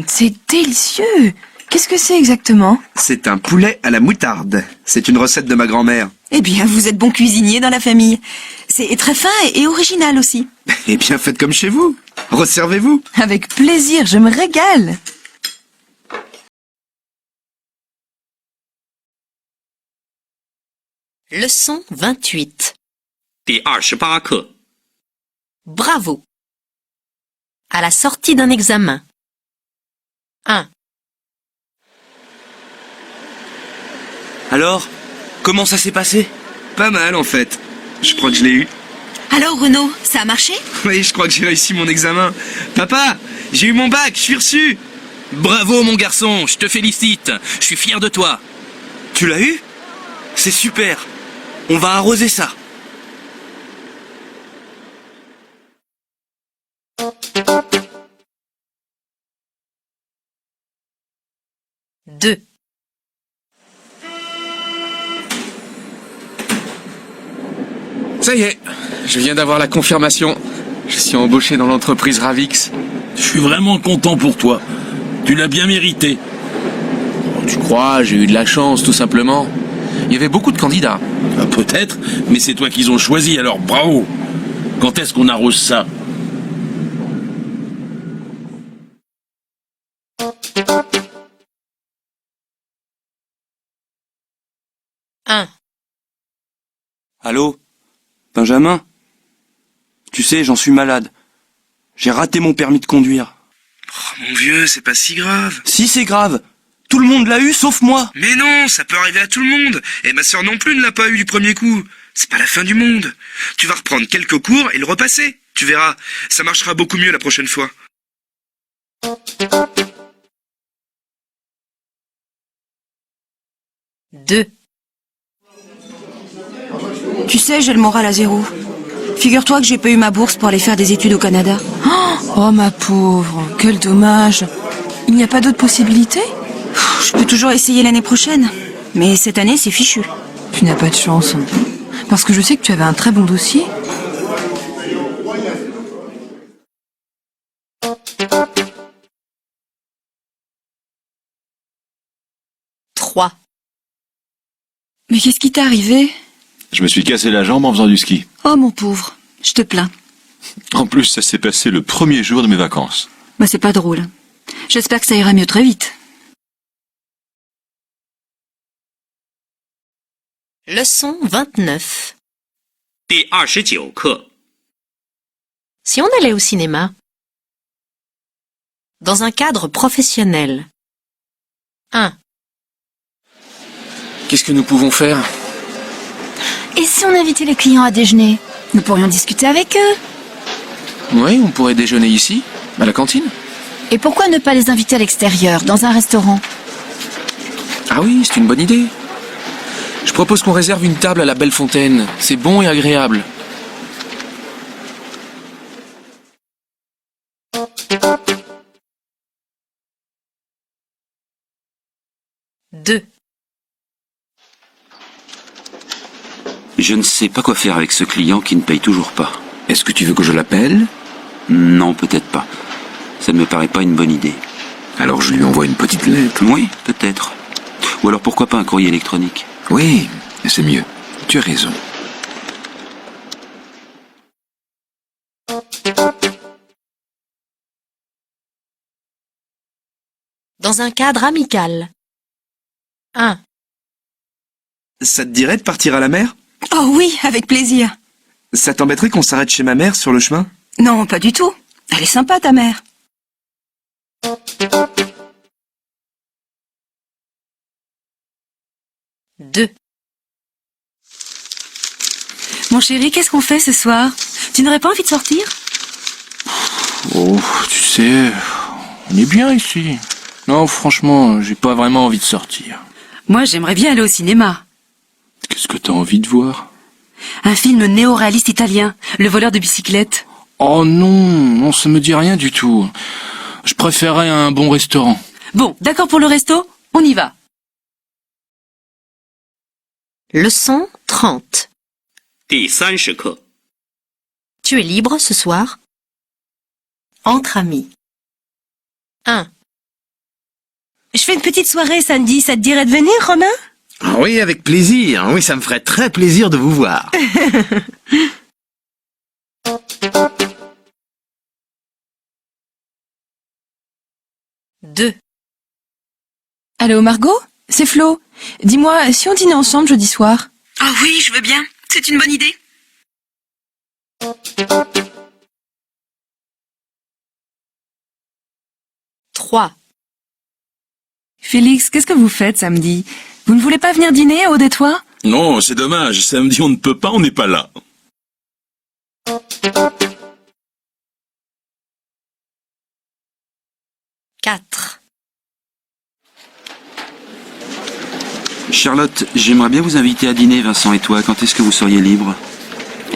C'est délicieux. Qu'est-ce que c'est exactement? C'est un poulet à la moutarde. C'est une recette de ma grand-mère. Eh bien, vous êtes bon cuisinier dans la famille. C'est très fin et original aussi. Eh bien, faites comme chez vous. Resservez-vous. Avec plaisir, je me régale. Leçon 28. 第28课， Bravo. À la sortie d'un examen. 1. Alors, comment ça s'est passé? Pas mal en fait. Je crois que je l'ai eu. Alors Renaud, ça a marché? Oui, je crois que j'ai réussi mon examen. Papa, j'ai eu mon bac, je suis reçu. Bravo mon garçon, je te félicite. Je suis fier de toi. Tu l'as eu? C'est super. On va arroser ça. Deux. Ça y est, je viens d'avoir la confirmation. Je suis embauché dans l'entreprise Ravix. Je suis vraiment content pour toi. Tu l'as bien mérité. Tu crois, j'ai eu de la chance tout simplement. Il y avait beaucoup de candidats. Ah, peut-être, mais c'est toi qu'ils ont choisi, alors bravo. Quand est-ce qu'on arrose ça? Allô? Benjamin? Tu sais, j'en suis malade. J'ai raté mon permis de conduire. Oh, mon vieux, c'est pas si grave. Si, c'est grave. Tout le monde l'a eu, sauf moi. Mais non, ça peut arriver à tout le monde. Et ma sœur non plus ne l'a pas eu du premier coup. C'est pas la fin du monde. Tu vas reprendre quelques cours et le repasser. Tu verras, ça marchera beaucoup mieux la prochaine fois. Deux. Tu sais, j'ai le moral à zéro. Figure-toi que j'ai pas eu ma bourse pour aller faire des études au Canada. Oh, ma pauvre, quel dommage. Il n'y a pas d'autre possibilité? Je peux toujours essayer l'année prochaine. Mais cette année, c'est fichu. Tu n'as pas de chance. Parce que je sais que tu avais un très bon dossier. Trois. Mais qu'est-ce qui t'est arrivé? Je me suis cassé la jambe en faisant du ski. Oh, mon pauvre, je te plains. En plus, ça s'est passé le premier jour de mes vacances. Bah, c'est pas drôle. J'espère que ça ira mieux très vite. Leçon 29. 第29课， Si on allait au cinéma. Dans un cadre professionnel. 1. Qu'est-ce que nous pouvons faire? Et si on invitait les clients à déjeuner? Nous pourrions discuter avec eux. Oui, on pourrait déjeuner ici, à la cantine. Et pourquoi ne pas les inviter à l'extérieur, dans un restaurant? Ah oui, c'est une bonne idée. Je propose qu'on réserve une table à la Belle Fontaine. C'est bon et agréable. Deux. Je ne sais pas quoi faire avec ce client qui ne paye toujours pas. Est-ce que tu veux que je l'appelle? Non, peut-être pas. Ça ne me paraît pas une bonne idée. Alors je lui envoie une petite lettre. Oui, peut-être. Ou alors pourquoi pas un courrier électronique? Oui, c'est mieux. Tu as raison. Dans un cadre amical. 1. Ça te dirait de partir à la mer? Oh oui, avec plaisir. Ça t'embêterait qu'on s'arrête chez ma mère sur le chemin? Non, pas du tout. Elle est sympa, ta mère. Deux. Mon chéri, qu'est-ce qu'on fait ce soir? Tu n'aurais pas envie de sortir? Oh, tu sais, on est bien ici. Non, franchement, j'ai pas vraiment envie de sortir. Moi, j'aimerais bien aller au cinéma. Qu'est-ce que t'as envie de voir? Un film néo-réaliste italien, Le voleur de bicyclette. Oh non, ça me dit rien du tout. Je préférerais un bon restaurant. Bon, d'accord pour le resto? On y va. Leçon 30. 第30课， Tu es libre ce soir? Entre amis. 1. Je fais une petite soirée samedi, ça te dirait de venir, Romain? Ah oui, avec plaisir. Oui, ça me ferait très plaisir de vous voir. Deux. Allô, Margot? C'est Flo. Dis-moi, si on dînait ensemble jeudi soir? Ah oui, je veux bien. C'est une bonne idée. Trois. Félix, qu'est-ce que vous faites samedi? Vous ne voulez pas venir dîner à Aude et toi? Non, c'est dommage. Samedi, on ne peut pas, on n'est pas là. Quatre. Charlotte, j'aimerais bien vous inviter à dîner, Vincent et toi. Quand est-ce que vous seriez libre?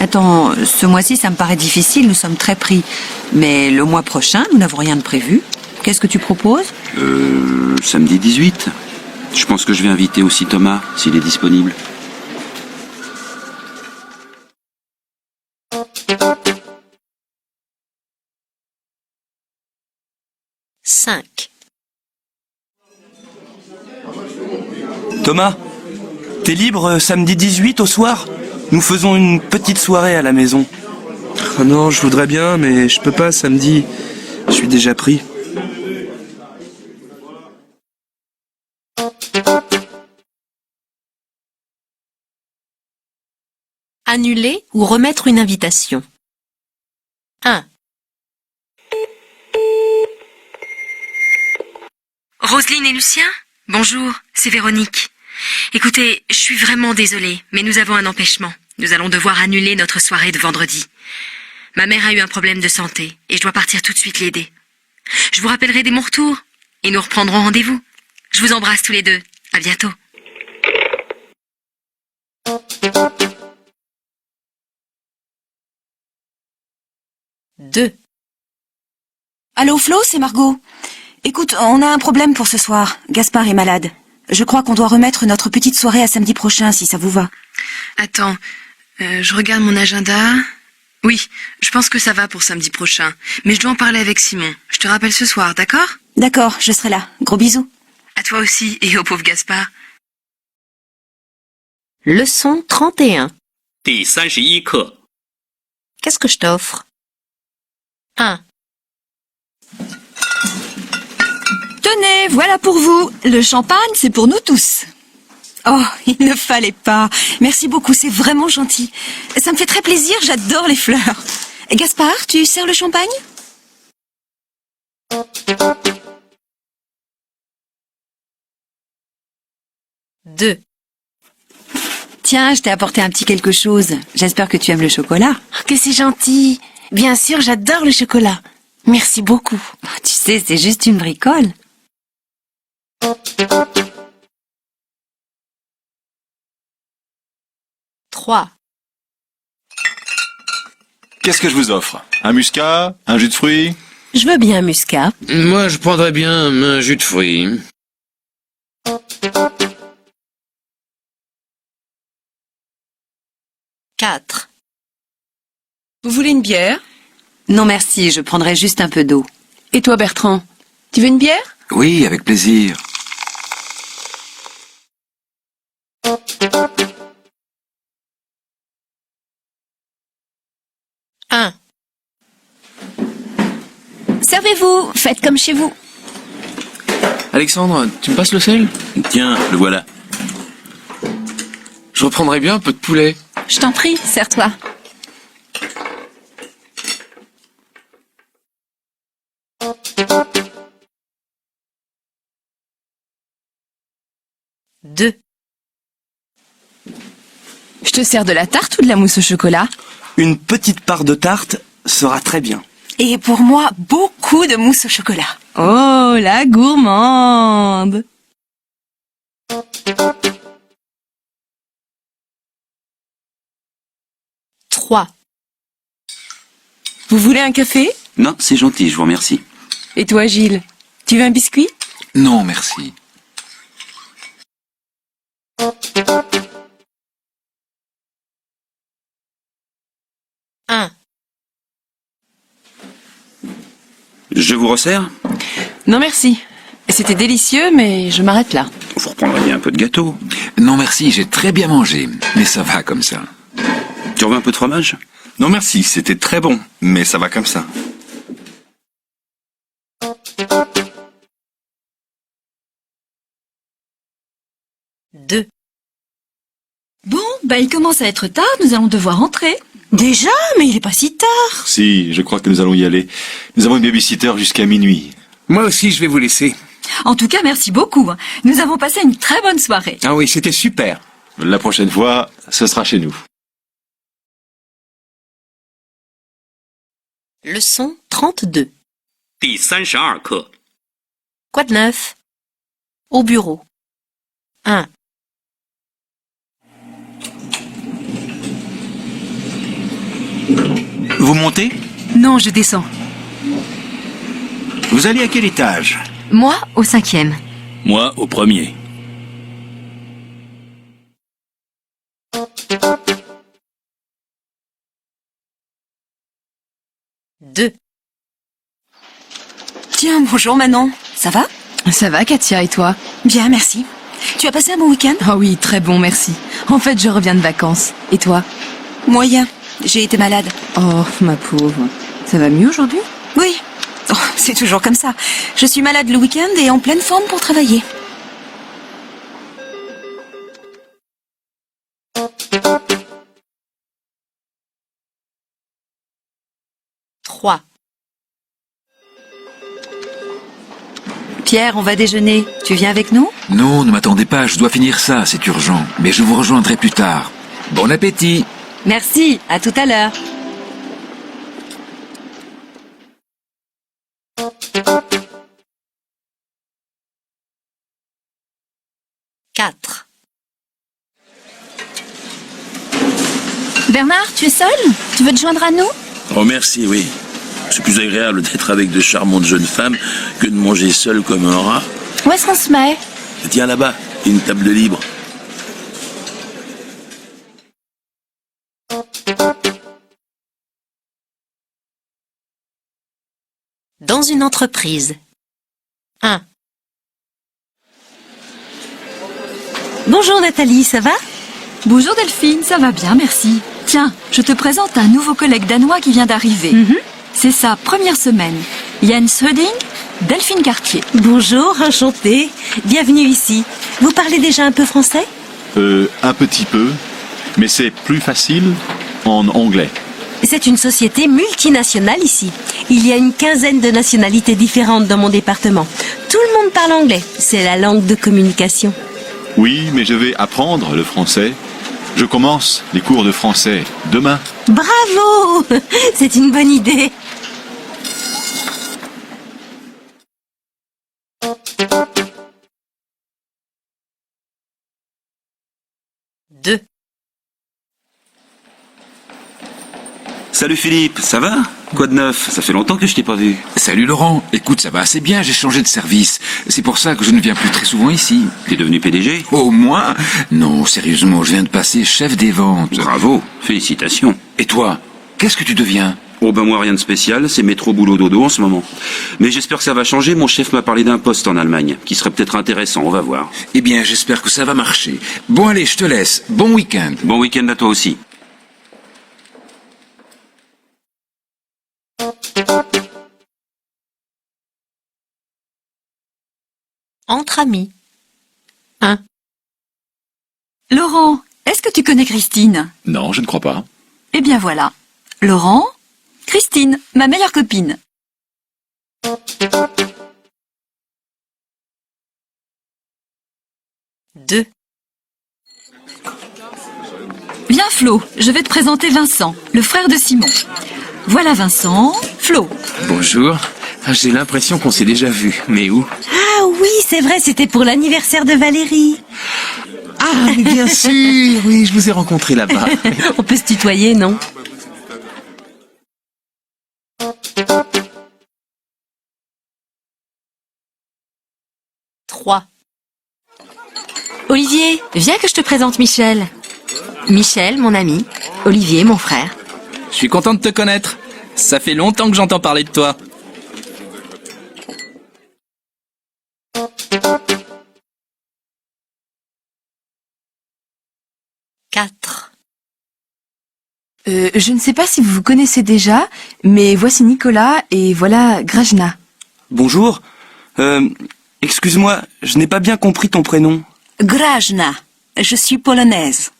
Attends, ce mois-ci, ça me paraît difficile, nous sommes très pris. Mais le mois prochain, nous n'avons rien de prévu. Qu'est-ce que tu proposes? Samedi 18. Je pense que je vais inviter aussi Thomas, s'il est disponible. Cinq. Thomas, t'es libre samedi 18 au soir? Nous faisons une petite soirée à la maison. Oh non, je voudrais bien, mais je peux pas samedi. Je suis déjà pris. Annuler ou remettre une invitation. 1. Roselyne et Lucien? Bonjour, c'est Véronique. Écoutez, je suis vraiment désolée, mais nous avons un empêchement. Nous allons devoir annuler notre soirée de vendredi. Ma mère a eu un problème de santé et je dois partir tout de suite l'aider. Je vous rappellerai dès mon retour et nous reprendrons rendez-vous. Je vous embrasse tous les deux. À bientôt. Deux. Allô Flo, c'est Margot. Écoute, on a un problème pour ce soir. Gaspard est malade. Je crois qu'on doit remettre notre petite soirée à samedi prochain, si ça vous va. Attends, je regarde mon agenda. Oui, je pense que ça va pour samedi prochain. Mais je dois en parler avec Simon. Je te rappelle ce soir, d'accord? D'accord, je serai là. Gros bisous. À toi aussi et au pauvre Gaspard. Leçon 31. 第31课 Qu'est-ce que je t'offre? 1. Tenez, voilà pour vous. Le champagne, c'est pour nous tous. Oh, il ne fallait pas. Merci beaucoup, c'est vraiment gentil. Ça me fait très plaisir, j'adore les fleurs. Gaspard, tu sers le champagne? Deux. Tiens, je t'ai apporté un petit quelque chose. J'espère que tu aimes le chocolat. Que c'est gentil. Bien sûr, j'adore le chocolat. Merci beaucoup. Tu sais, c'est juste une bricole. Trois. Qu'est-ce que je vous offre? Un muscat? Un jus de fruits? Je veux bien un muscat. Moi, je prendrais bien un jus de fruits. Quatre. Vous voulez une bière? Non merci, je prendrai juste un peu d'eau. Et toi Bertrand, tu veux une bière? Oui, avec plaisir. Un. Servez-vous, faites comme chez vous. Alexandre, tu me passes le sel? Tiens, le voilà. Je reprendrais bien un peu de poulet. Je t'en prie, sers-toi. Deux. Je te sers de la tarte ou de la mousse au chocolat? Une petite part de tarte sera très bien. Et pour moi, beaucoup de mousse au chocolat. Oh, la gourmande! Trois. Vous voulez un café? Non, c'est gentil, je vous remercie. Et toi Gilles, tu veux un biscuit? Non, merci. Un. Je vous resserre? Non merci. C'était délicieux, mais je m'arrête là. Vous reprendrez bien un peu de gâteau. Non, merci, j'ai très bien mangé. Mais ça va comme ça. Tu en veux un peu de fromage? Non merci, c'était très bon, mais ça va comme ça. Deux. Bon, il commence à être tard, nous allons devoir rentrer. Déjà? Mais il est pas si tard. Si, je crois que nous allons y aller. Nous avons une babysitter jusqu'à minuit. Moi aussi, je vais vous laisser. En tout cas, merci beaucoup. Nous avons passé une très bonne soirée. Ah oui, c'était super. La prochaine fois, ce sera chez nous. Leçon 32. 第32课 Quoi de neuf? Au bureau. 1. Vous montez? Non, je descends. Vous allez à quel étage? Moi, au 5e. Moi, au premier. Deux. Tiens, bonjour Manon. Ça va? Ça va, Katia, et toi? Bien, merci. Tu as passé un bon week-end? Ah oui, très bon, merci. En fait, je reviens de vacances. Et toi? Moyen. J'ai été malade. Oh, ma pauvre. Ça va mieux aujourd'hui? Oui. Oh, c'est toujours comme ça. Je suis malade le week-end et en pleine forme pour travailler. Trois. Pierre, on va déjeuner. Tu viens avec nous? Non, ne m'attendez pas, je dois finir ça, c'est urgent. Mais je vous rejoindrai plus tard. Bon appétit! Merci, à tout à l'heure. Quatre. Bernard, tu es seul? Tu veux te joindre à nous? Oh merci, oui. C'est plus agréable d'être avec de charmantes jeunes femmes que de manger seul comme un rat. Où est-ce qu'on se met? Tiens là-bas, une table libre. Dans une entreprise. 1. Bonjour Nathalie, ça va? Bonjour Delphine, ça va bien, merci. Tiens, je te présente un nouveau collègue danois qui vient d'arriver. C'est sa première semaine. Jens Höding, Delphine Cartier. Bonjour, enchantée. Bienvenue ici. Vous parlez déjà un peu français? Un petit peu, mais c'est plus facile en anglais. C'est une société multinationale ici. Il y a une quinzaine de nationalités différentes dans mon département. Tout le monde parle anglais. C'est la langue de communication. Oui, mais je vais apprendre le français. Je commence les cours de français demain. Bravo! C'est une bonne idée. Deux. Salut Philippe, ça va? Quoi de neuf? Ça fait longtemps que je t'ai pas vu. Salut Laurent, écoute, ça va assez bien, j'ai changé de service. C'est pour ça que je ne viens plus très souvent ici. T'es devenu PDG? Au moins? Non, sérieusement, je viens de passer chef des ventes. Bravo, félicitations. Et toi, qu'est-ce que tu deviens? Oh ben moi rien de spécial, c'est métro boulot dodo en ce moment. Mais j'espère que ça va changer, mon chef m'a parlé d'un poste en Allemagne, qui serait peut-être intéressant, on va voir. Eh bien, j'espère que ça va marcher. Bon allez, je te laisse. Bon week-end. Bon week-end à toi aussi. Entre amis. 1. Laurent, est-ce que tu connais Christine? Non, je ne crois pas. Eh bien voilà. Laurent, Christine, ma meilleure copine. Deux. Viens Flo, je vais te présenter Vincent, le frère de Simon. Voilà Vincent, Flo. Bonjour. J'ai l'impression qu'on s'est déjà vu. Mais où? Ah oui, c'est vrai, c'était pour l'anniversaire de Valérie. Ah, mais bien sûr. Oui, je vous ai rencontré là-bas. On peut se tutoyer, non? Trois. Olivier, viens que je te présente Michel. Michel, mon ami. Olivier, mon frère. Je suis content de te connaître. Ça fait longtemps que j'entends parler de toi. Quatre. Je ne sais pas si vous vous connaissez déjà, mais voici Nicolas et voilà Grajna. Bonjour. Excuse-moi, je n'ai pas bien compris ton prénom. Grajna. Je suis polonaise.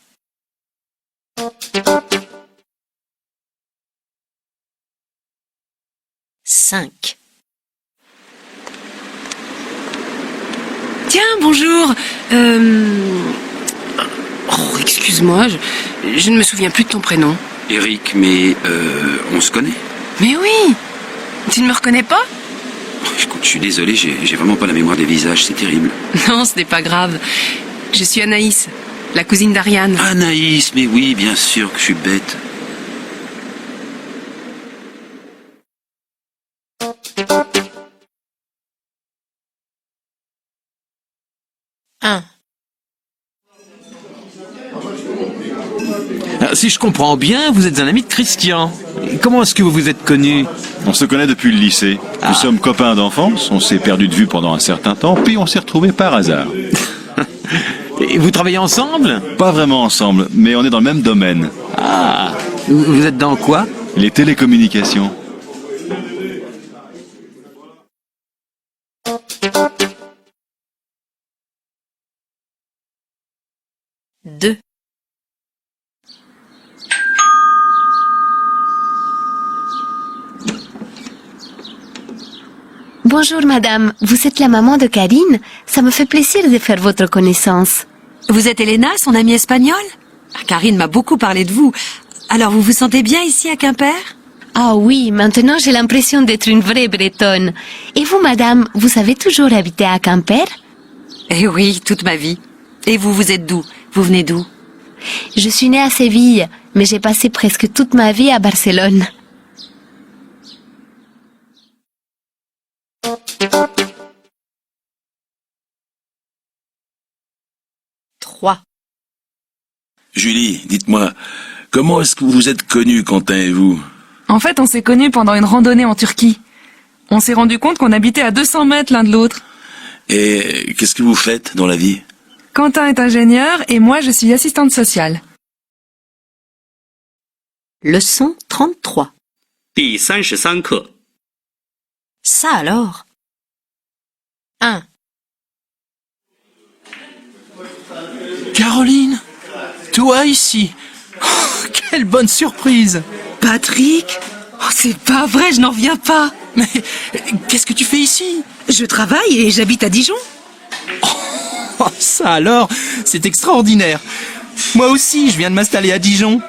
5. Tiens, bonjour. Oh, excuse-moi, je ne me souviens plus de ton prénom. Eric, mais on se connaît? Mais oui. Tu ne me reconnais pas? Écoute, je suis désolé, j'ai vraiment pas la mémoire des visages, c'est terrible. Non, ce n'est pas grave. Je suis Anaïs, la cousine d'Ariane. Anaïs, mais oui, bien sûr que je suis bête. Si je comprends bien, vous êtes un ami de Christian. Comment est-ce que vous vous êtes connus? On se connaît depuis le lycée. Nous sommes copains d'enfance, on s'est perdu de vue pendant un certain temps, puis on s'est retrouvés par hasard. Et vous travaillez ensemble? Pas vraiment ensemble, mais on est dans le même domaine. Ah, vous êtes dans quoi? Les télécommunications. Deux. Bonjour madame, vous êtes la maman de Karine? Ça me fait plaisir de faire votre connaissance. Vous êtes Elena, son amie espagnole? Karine m'a beaucoup parlé de vous. Alors vous vous sentez bien ici à Quimper? Ah oui, maintenant j'ai l'impression d'être une vraie bretonne. Et vous madame, vous avez toujours habité à Quimper? Eh oui, toute ma vie. Et vous, vous êtes d'où? Vous venez d'où? Je suis née à Séville, mais j'ai passé presque toute ma vie à Barcelone. Julie, dites-moi, comment est-ce que vous vous êtes connus, Quentin et vous? En fait, on s'est connus pendant une randonnée en Turquie. On s'est rendu compte qu'on habitait à 200 mètres l'un de l'autre. Et qu'est-ce que vous faites dans la vie? Quentin est ingénieur et moi, je suis assistante sociale. Leçon 33. 第33课 Ça alors 1. Caroline, toi ici. Oh, quelle bonne surprise. Patrick? Oh, c'est pas vrai, je n'en reviens pas. Mais qu'est-ce que tu fais ici? Je travaille et j'habite à Dijon. Oh, ça alors, c'est extraordinaire. Moi aussi, je viens de m'installer à Dijon.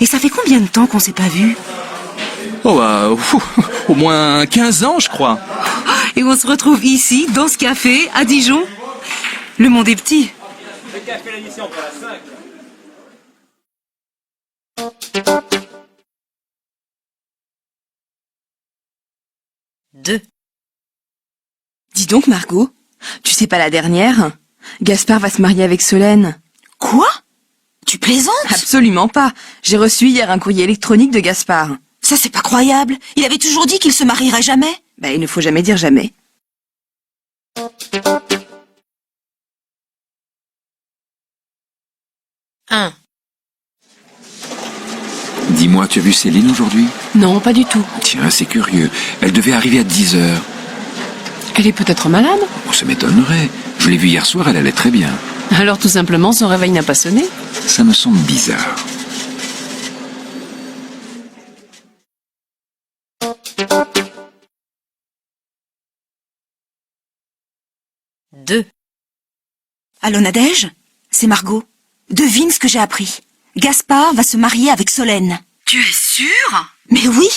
Et ça fait combien de temps qu'on s'est pas vus? Oh bah, au moins 15 ans, je crois. Et on se retrouve ici, dans ce café, à Dijon. Le monde est petit. Le café l'addition pour la 5. Dis donc, Margot, tu sais pas la dernière? Gaspard va se marier avec Solène. Quoi? Tu plaisantes? Absolument pas. J'ai reçu hier un courrier électronique de Gaspard. Ça, c'est pas croyable. Il avait toujours dit qu'il se marierait jamais. Il ne faut jamais dire jamais. Dis-moi, tu as vu Céline aujourd'hui? Non, pas du tout. Tiens, c'est curieux. Elle devait arriver à 10 heures. Elle est peut-être malade? Oh, ça m'étonnerait. Je l'ai vue hier soir, elle allait très bien. Alors tout simplement, son réveil n'a pas sonné? Ça me semble bizarre. Allô, Nadège? C'est Margot. Devine ce que j'ai appris. Gaspard va se marier avec Solène. Tu es sûre? Mais oui!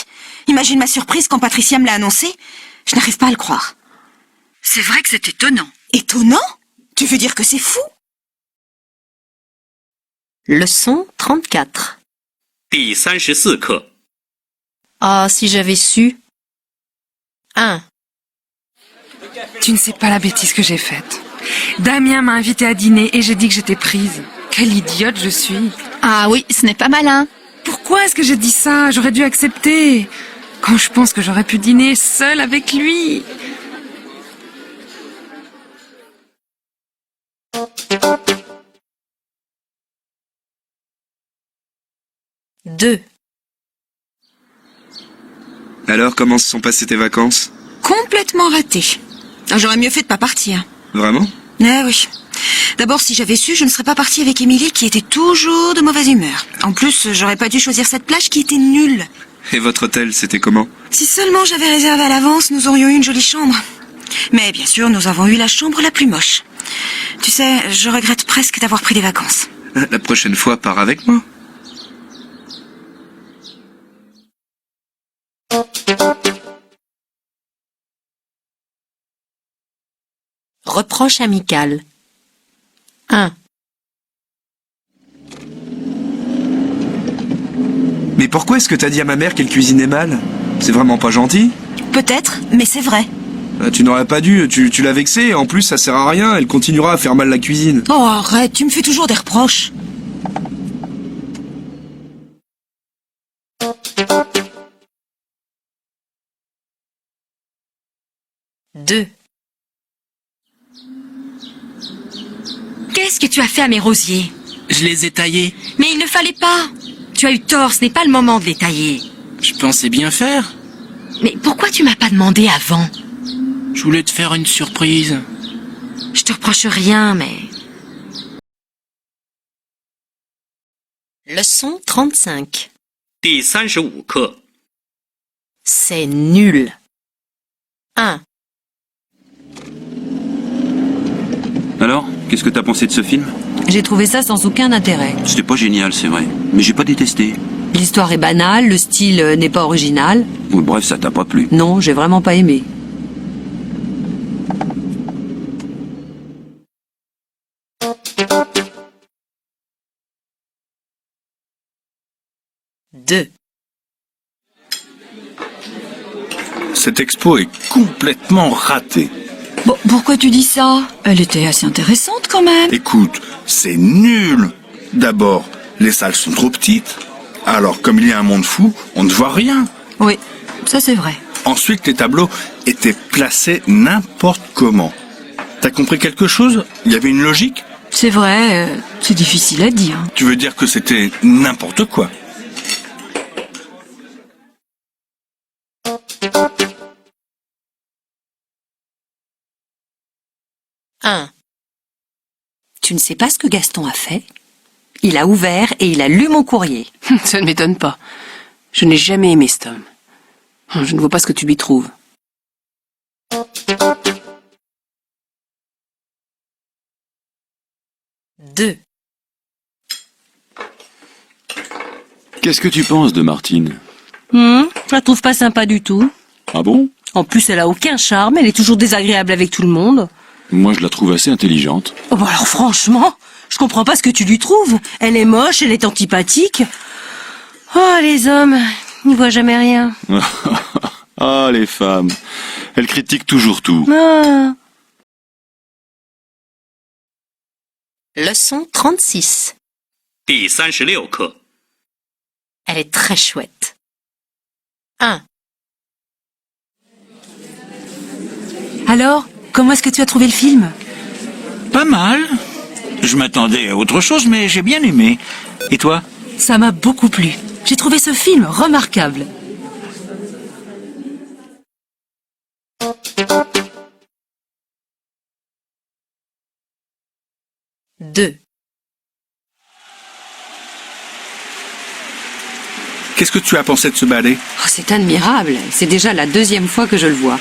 Imagine ma surprise quand Patricia me l'a annoncé. Je n'arrive pas à le croire. C'est vrai que c'est étonnant. Étonnant? Tu veux dire que c'est fou? Leçon 34. 第34课 Ah, si j'avais su. 1. Tu ne sais pas la bêtise que j'ai faite. Damien m'a invité à dîner et j'ai dit que j'étais prise. Quelle idiote je suis. Ah oui, ce n'est pas malin. Pourquoi est-ce que j'ai dit ça? J'aurais dû accepter. Quand je pense que j'aurais pu dîner seule avec lui. Alors, comment se sont passées tes vacances? Complètement raté. J'aurais mieux fait de pas partir. Vraiment? Eh oui. D'abord, si j'avais su, je ne serais pas partie avec Émilie qui était toujours de mauvaise humeur. En plus, j'aurais pas dû choisir cette plage qui était nulle. Et votre hôtel, c'était comment? Si seulement j'avais réservé à l'avance, nous aurions eu une jolie chambre. Mais bien sûr, nous avons eu la chambre la plus moche. Tu sais, je regrette presque d'avoir pris des vacances. La prochaine fois, pars avec moi. Reproche amical. 1. Mais pourquoi est-ce que t'as dit à ma mère qu'elle cuisinait mal? C'est vraiment pas gentil. Peut-être, mais c'est vrai. Tu n'aurais pas dû, tu l'as vexée, en plus ça sert à rien, elle continuera à faire mal la cuisine. Oh, arrête, tu me fais toujours des reproches. Deux. Qu'est-ce que tu as fait à mes rosiers? Je les ai taillés. Mais il ne fallait pas. Tu as eu tort, ce n'est pas le moment de les tailler. Je pensais bien faire. Mais pourquoi tu m'as pas demandé avant? Je voulais te faire une surprise. Je te reproche rien, mais... Leçon 35. 第35课， C'est nul. 1. Alors, qu'est-ce que t'as pensé de ce film? J'ai trouvé ça sans aucun intérêt. C'était pas génial, c'est vrai. Mais j'ai pas détesté. L'histoire est banale, le style n'est pas original. Oui, bref, ça t'a pas plu. Non, j'ai vraiment pas aimé. Deux. Cette expo est complètement ratée. Bon, pourquoi tu dis ça? Elle était assez intéressante quand même. Écoute, c'est nul. D'abord, les salles sont trop petites. Alors, comme il y a un monde fou, on ne voit rien. Oui, ça c'est vrai. Ensuite, les tableaux étaient placés n'importe comment. T'as compris quelque chose? Il y avait une logique? C'est vrai, c'est difficile à dire. Tu veux dire que c'était n'importe quoi? Tu ne sais pas ce que Gaston a fait? Il a ouvert et il a lu mon courrier. Ça ne m'étonne pas. Je n'ai jamais aimé cet homme. Je ne vois pas ce que tu lui trouves. Deux. Qu'est-ce que tu penses de Martine? Je la trouve pas sympa du tout. Ah bon? En plus, elle a aucun charme, elle est toujours désagréable avec tout le monde. Moi, je la trouve assez intelligente. Oh, bah alors franchement, je comprends pas ce que tu lui trouves. Elle est moche, elle est antipathique. Oh, les hommes, ils n'y voient jamais rien. Ah, les femmes. Elles critiquent toujours tout. Ah. Leçon 36. 第36课， Elle est très chouette. 1. Alors, comment est-ce que tu as trouvé le film? Pas mal. Je m'attendais à autre chose, mais j'ai bien aimé. Et toi? Ça m'a beaucoup plu. J'ai trouvé ce film remarquable. Deux. Qu'est-ce que tu as pensé de ce ballet? Oh, c'est admirable. C'est déjà la deuxième fois que je le vois.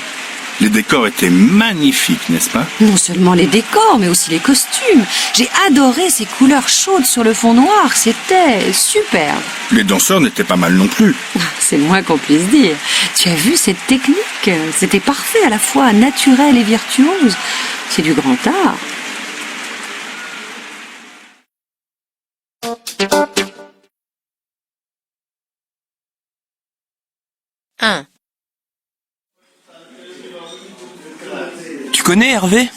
Les décors étaient magnifiques, n'est-ce pas? Non seulement les décors, mais aussi les costumes. J'ai adoré ces couleurs chaudes sur le fond noir. C'était superbe. Les danseurs n'étaient pas mal non plus. C'est le moins qu'on puisse dire. Tu as vu cette technique? C'était parfait, à la fois naturel et virtuose. C'est du grand art. Un. Tu connais Hervé?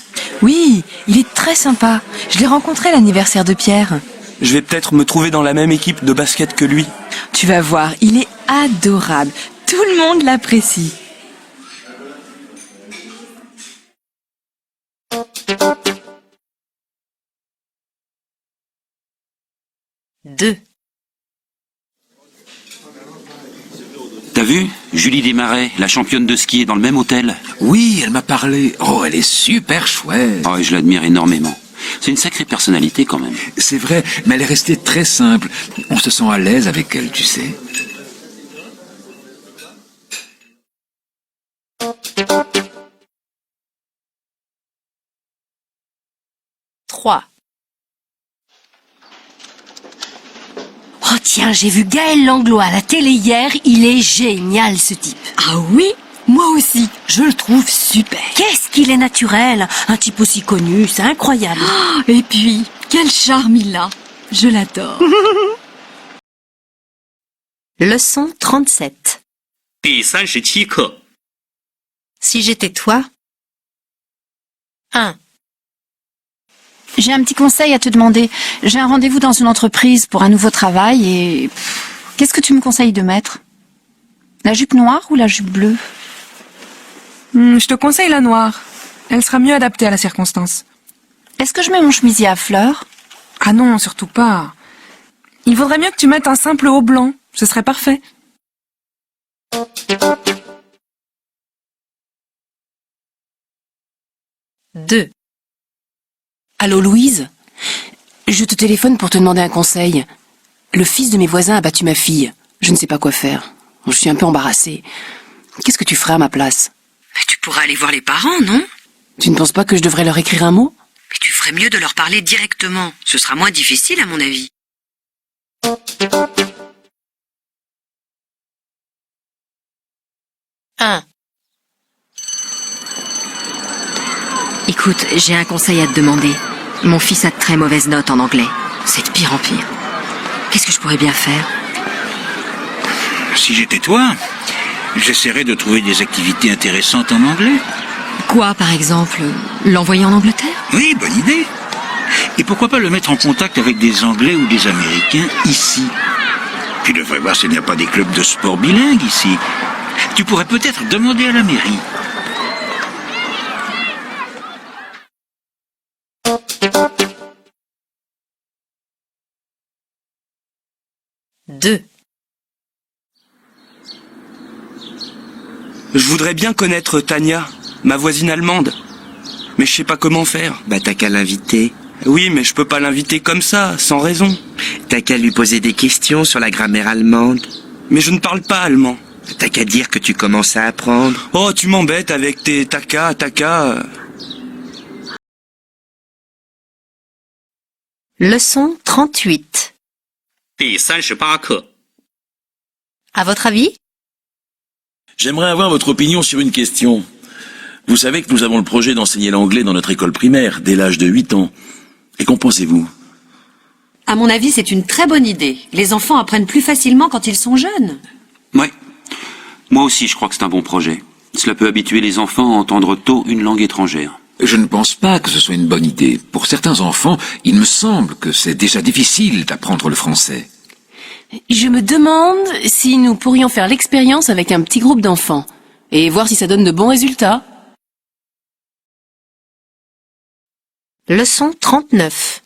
Oui, il est très sympa. Je l'ai rencontré à l'anniversaire de Pierre. Je vais peut-être me trouver dans la même équipe de basket que lui. Tu vas voir, il est adorable. Tout le monde l'apprécie. Deux. T'as vu? Julie Desmarais, la championne de ski, est dans le même hôtel. Oui, elle m'a parlé. Oh, elle est super chouette. Oh, et je l'admire énormément. C'est une sacrée personnalité quand même. C'est vrai, mais elle est restée très simple. On se sent à l'aise avec elle, tu sais. Trois. Oh tiens, j'ai vu Gaël Langlois à la télé hier, il est génial ce type. Ah oui? Moi aussi, je le trouve super. Qu'est-ce qu'il est naturel, un type aussi connu, c'est incroyable. Et puis, quel charme il a, je l'adore. Leçon 37. 第37课。 Si j'étais toi. 1. J'ai un petit conseil à te demander. J'ai un rendez-vous dans une entreprise pour un nouveau travail et... Qu'est-ce que tu me conseilles de mettre? La jupe noire ou la jupe bleue? Je te conseille la noire. Elle sera mieux adaptée à la circonstance. Est-ce que je mets mon chemisier à fleurs? Ah non, surtout pas. Il vaudrait mieux que tu mettes un simple haut blanc. Ce serait parfait. Deux. Allô Louise? Je te téléphone pour te demander un conseil. Le fils de mes voisins a battu ma fille. Je ne sais pas quoi faire. Je suis un peu embarrassée. Qu'est-ce que tu ferais à ma place? Tu pourras aller voir les parents, non? Tu ne penses pas que je devrais leur écrire un mot? Mais tu ferais mieux de leur parler directement. Ce sera moins difficile, à mon avis. Un. Écoute, j'ai un conseil à te demander. Mon fils a de très mauvaises notes en anglais. C'est de pire en pire. Qu'est-ce que je pourrais bien faire? Si j'étais toi, j'essaierais de trouver des activités intéressantes en anglais. Quoi, par exemple? L'envoyer en Angleterre? Oui, bonne idée. Et pourquoi pas le mettre en contact avec des Anglais ou des Américains ici? Tu devrais voir s'il n'y a pas des clubs de sport bilingues ici. Tu pourrais peut-être demander à la mairie. Deux. Je voudrais bien connaître Tania, ma voisine allemande. Mais je sais pas comment faire. Bah t'as qu'à l'inviter. Oui, mais je peux pas l'inviter comme ça, sans raison. T'as qu'à lui poser des questions sur la grammaire allemande. Mais je ne parle pas allemand. T'as qu'à dire que tu commences à apprendre. Oh, tu m'embêtes avec tes taka. Leçon 38. 第38课。 À votre avis? J'aimerais avoir votre opinion sur une question. Vous savez que nous avons le projet d'enseigner l'anglais dans notre école primaire, dès l'âge de 8 ans. Et qu'en pensez-vous? À mon avis, c'est une très bonne idée. Les enfants apprennent plus facilement quand ils sont jeunes. Ouais. Moi aussi, je crois que c'est un bon projet. Cela peut habituer les enfants à entendre tôt une langue étrangère. Je ne pense pas que ce soit une bonne idée. Pour certains enfants, il me semble que c'est déjà difficile d'apprendre le français. Je me demande si nous pourrions faire l'expérience avec un petit groupe d'enfants et voir si ça donne de bons résultats. Leçon 39.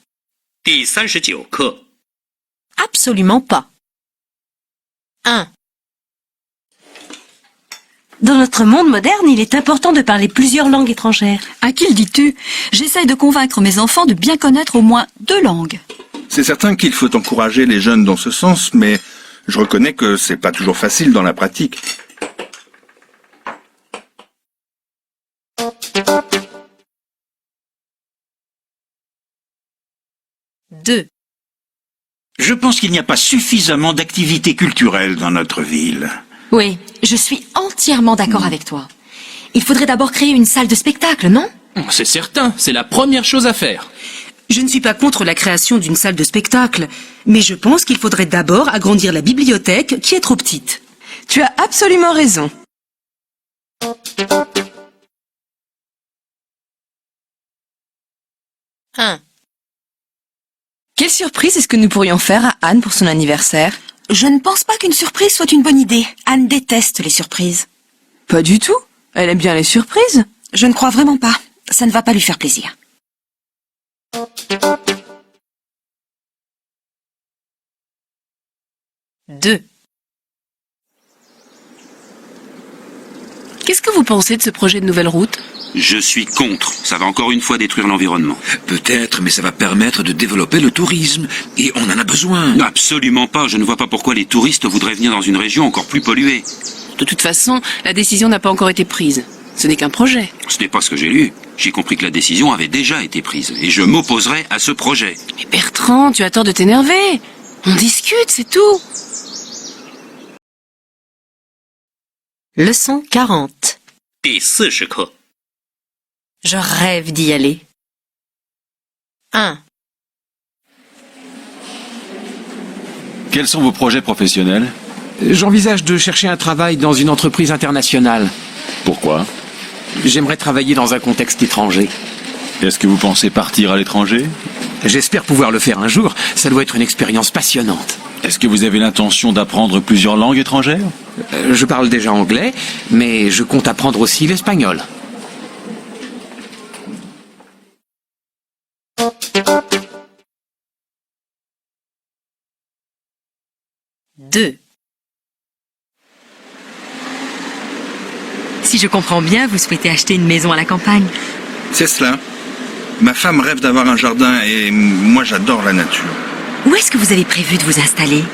第39课。 Absolument pas. 1. Dans notre monde moderne, il est important de parler plusieurs langues étrangères. À qui le dis-tu? J'essaye de convaincre mes enfants de bien connaître au moins 2 langues. C'est certain qu'il faut encourager les jeunes dans ce sens, mais je reconnais que c'est pas toujours facile dans la pratique. Deux. Je pense qu'il n'y a pas suffisamment d'activités culturelles dans notre ville. Oui, je suis entièrement d'accord avec toi. Il faudrait d'abord créer une salle de spectacle, non? C'est certain, c'est la première chose à faire. Je ne suis pas contre la création d'une salle de spectacle, mais je pense qu'il faudrait d'abord agrandir la bibliothèque qui est trop petite. Tu as absolument raison. Un. Quelle surprise est-ce que nous pourrions faire à Anne pour son anniversaire? Je ne pense pas qu'une surprise soit une bonne idée. Anne déteste les surprises. Pas du tout. Elle aime bien les surprises. Je ne crois vraiment pas. Ça ne va pas lui faire plaisir. Deux. Qu'est-ce que vous pensez de ce projet de nouvelle route? Je suis contre. Ça va encore une fois détruire l'environnement. Peut-être, mais ça va permettre de développer le tourisme. Et on en a besoin. Absolument pas. Je ne vois pas pourquoi les touristes voudraient venir dans une région encore plus polluée. De toute façon, la décision n'a pas encore été prise. Ce n'est qu'un projet. Ce n'est pas ce que j'ai lu. J'ai compris que la décision avait déjà été prise. Et je m'opposerai à ce projet. Mais Bertrand, tu as tort de t'énerver. On discute, c'est tout. Leçon 40. 第40课， Je rêve d'y aller. 1, Quels sont vos projets professionnels? J'envisage de chercher un travail dans une entreprise internationale. Pourquoi? J'aimerais travailler dans un contexte étranger. Est-ce que vous pensez partir à l'étranger? J'espère pouvoir le faire un jour. Ça doit être une expérience passionnante. Est-ce que vous avez l'intention d'apprendre plusieurs langues étrangères? Je parle déjà anglais, mais je compte apprendre aussi l'espagnol. Deux. Si je comprends bien, vous souhaitez acheter une maison à la campagne. C'est cela. Ma femme rêve d'avoir un jardin et moi j'adore la nature. Où est-ce que vous avez prévu de vous installer?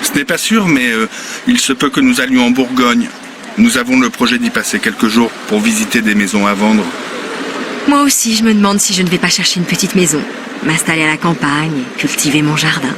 Ce n'est pas sûr, mais il se peut que nous allions en Bourgogne. Nous avons le projet d'y passer quelques jours pour visiter des maisons à vendre. Moi aussi, je me demande si je ne vais pas chercher une petite maison, m'installer à la campagne et cultiver mon jardin.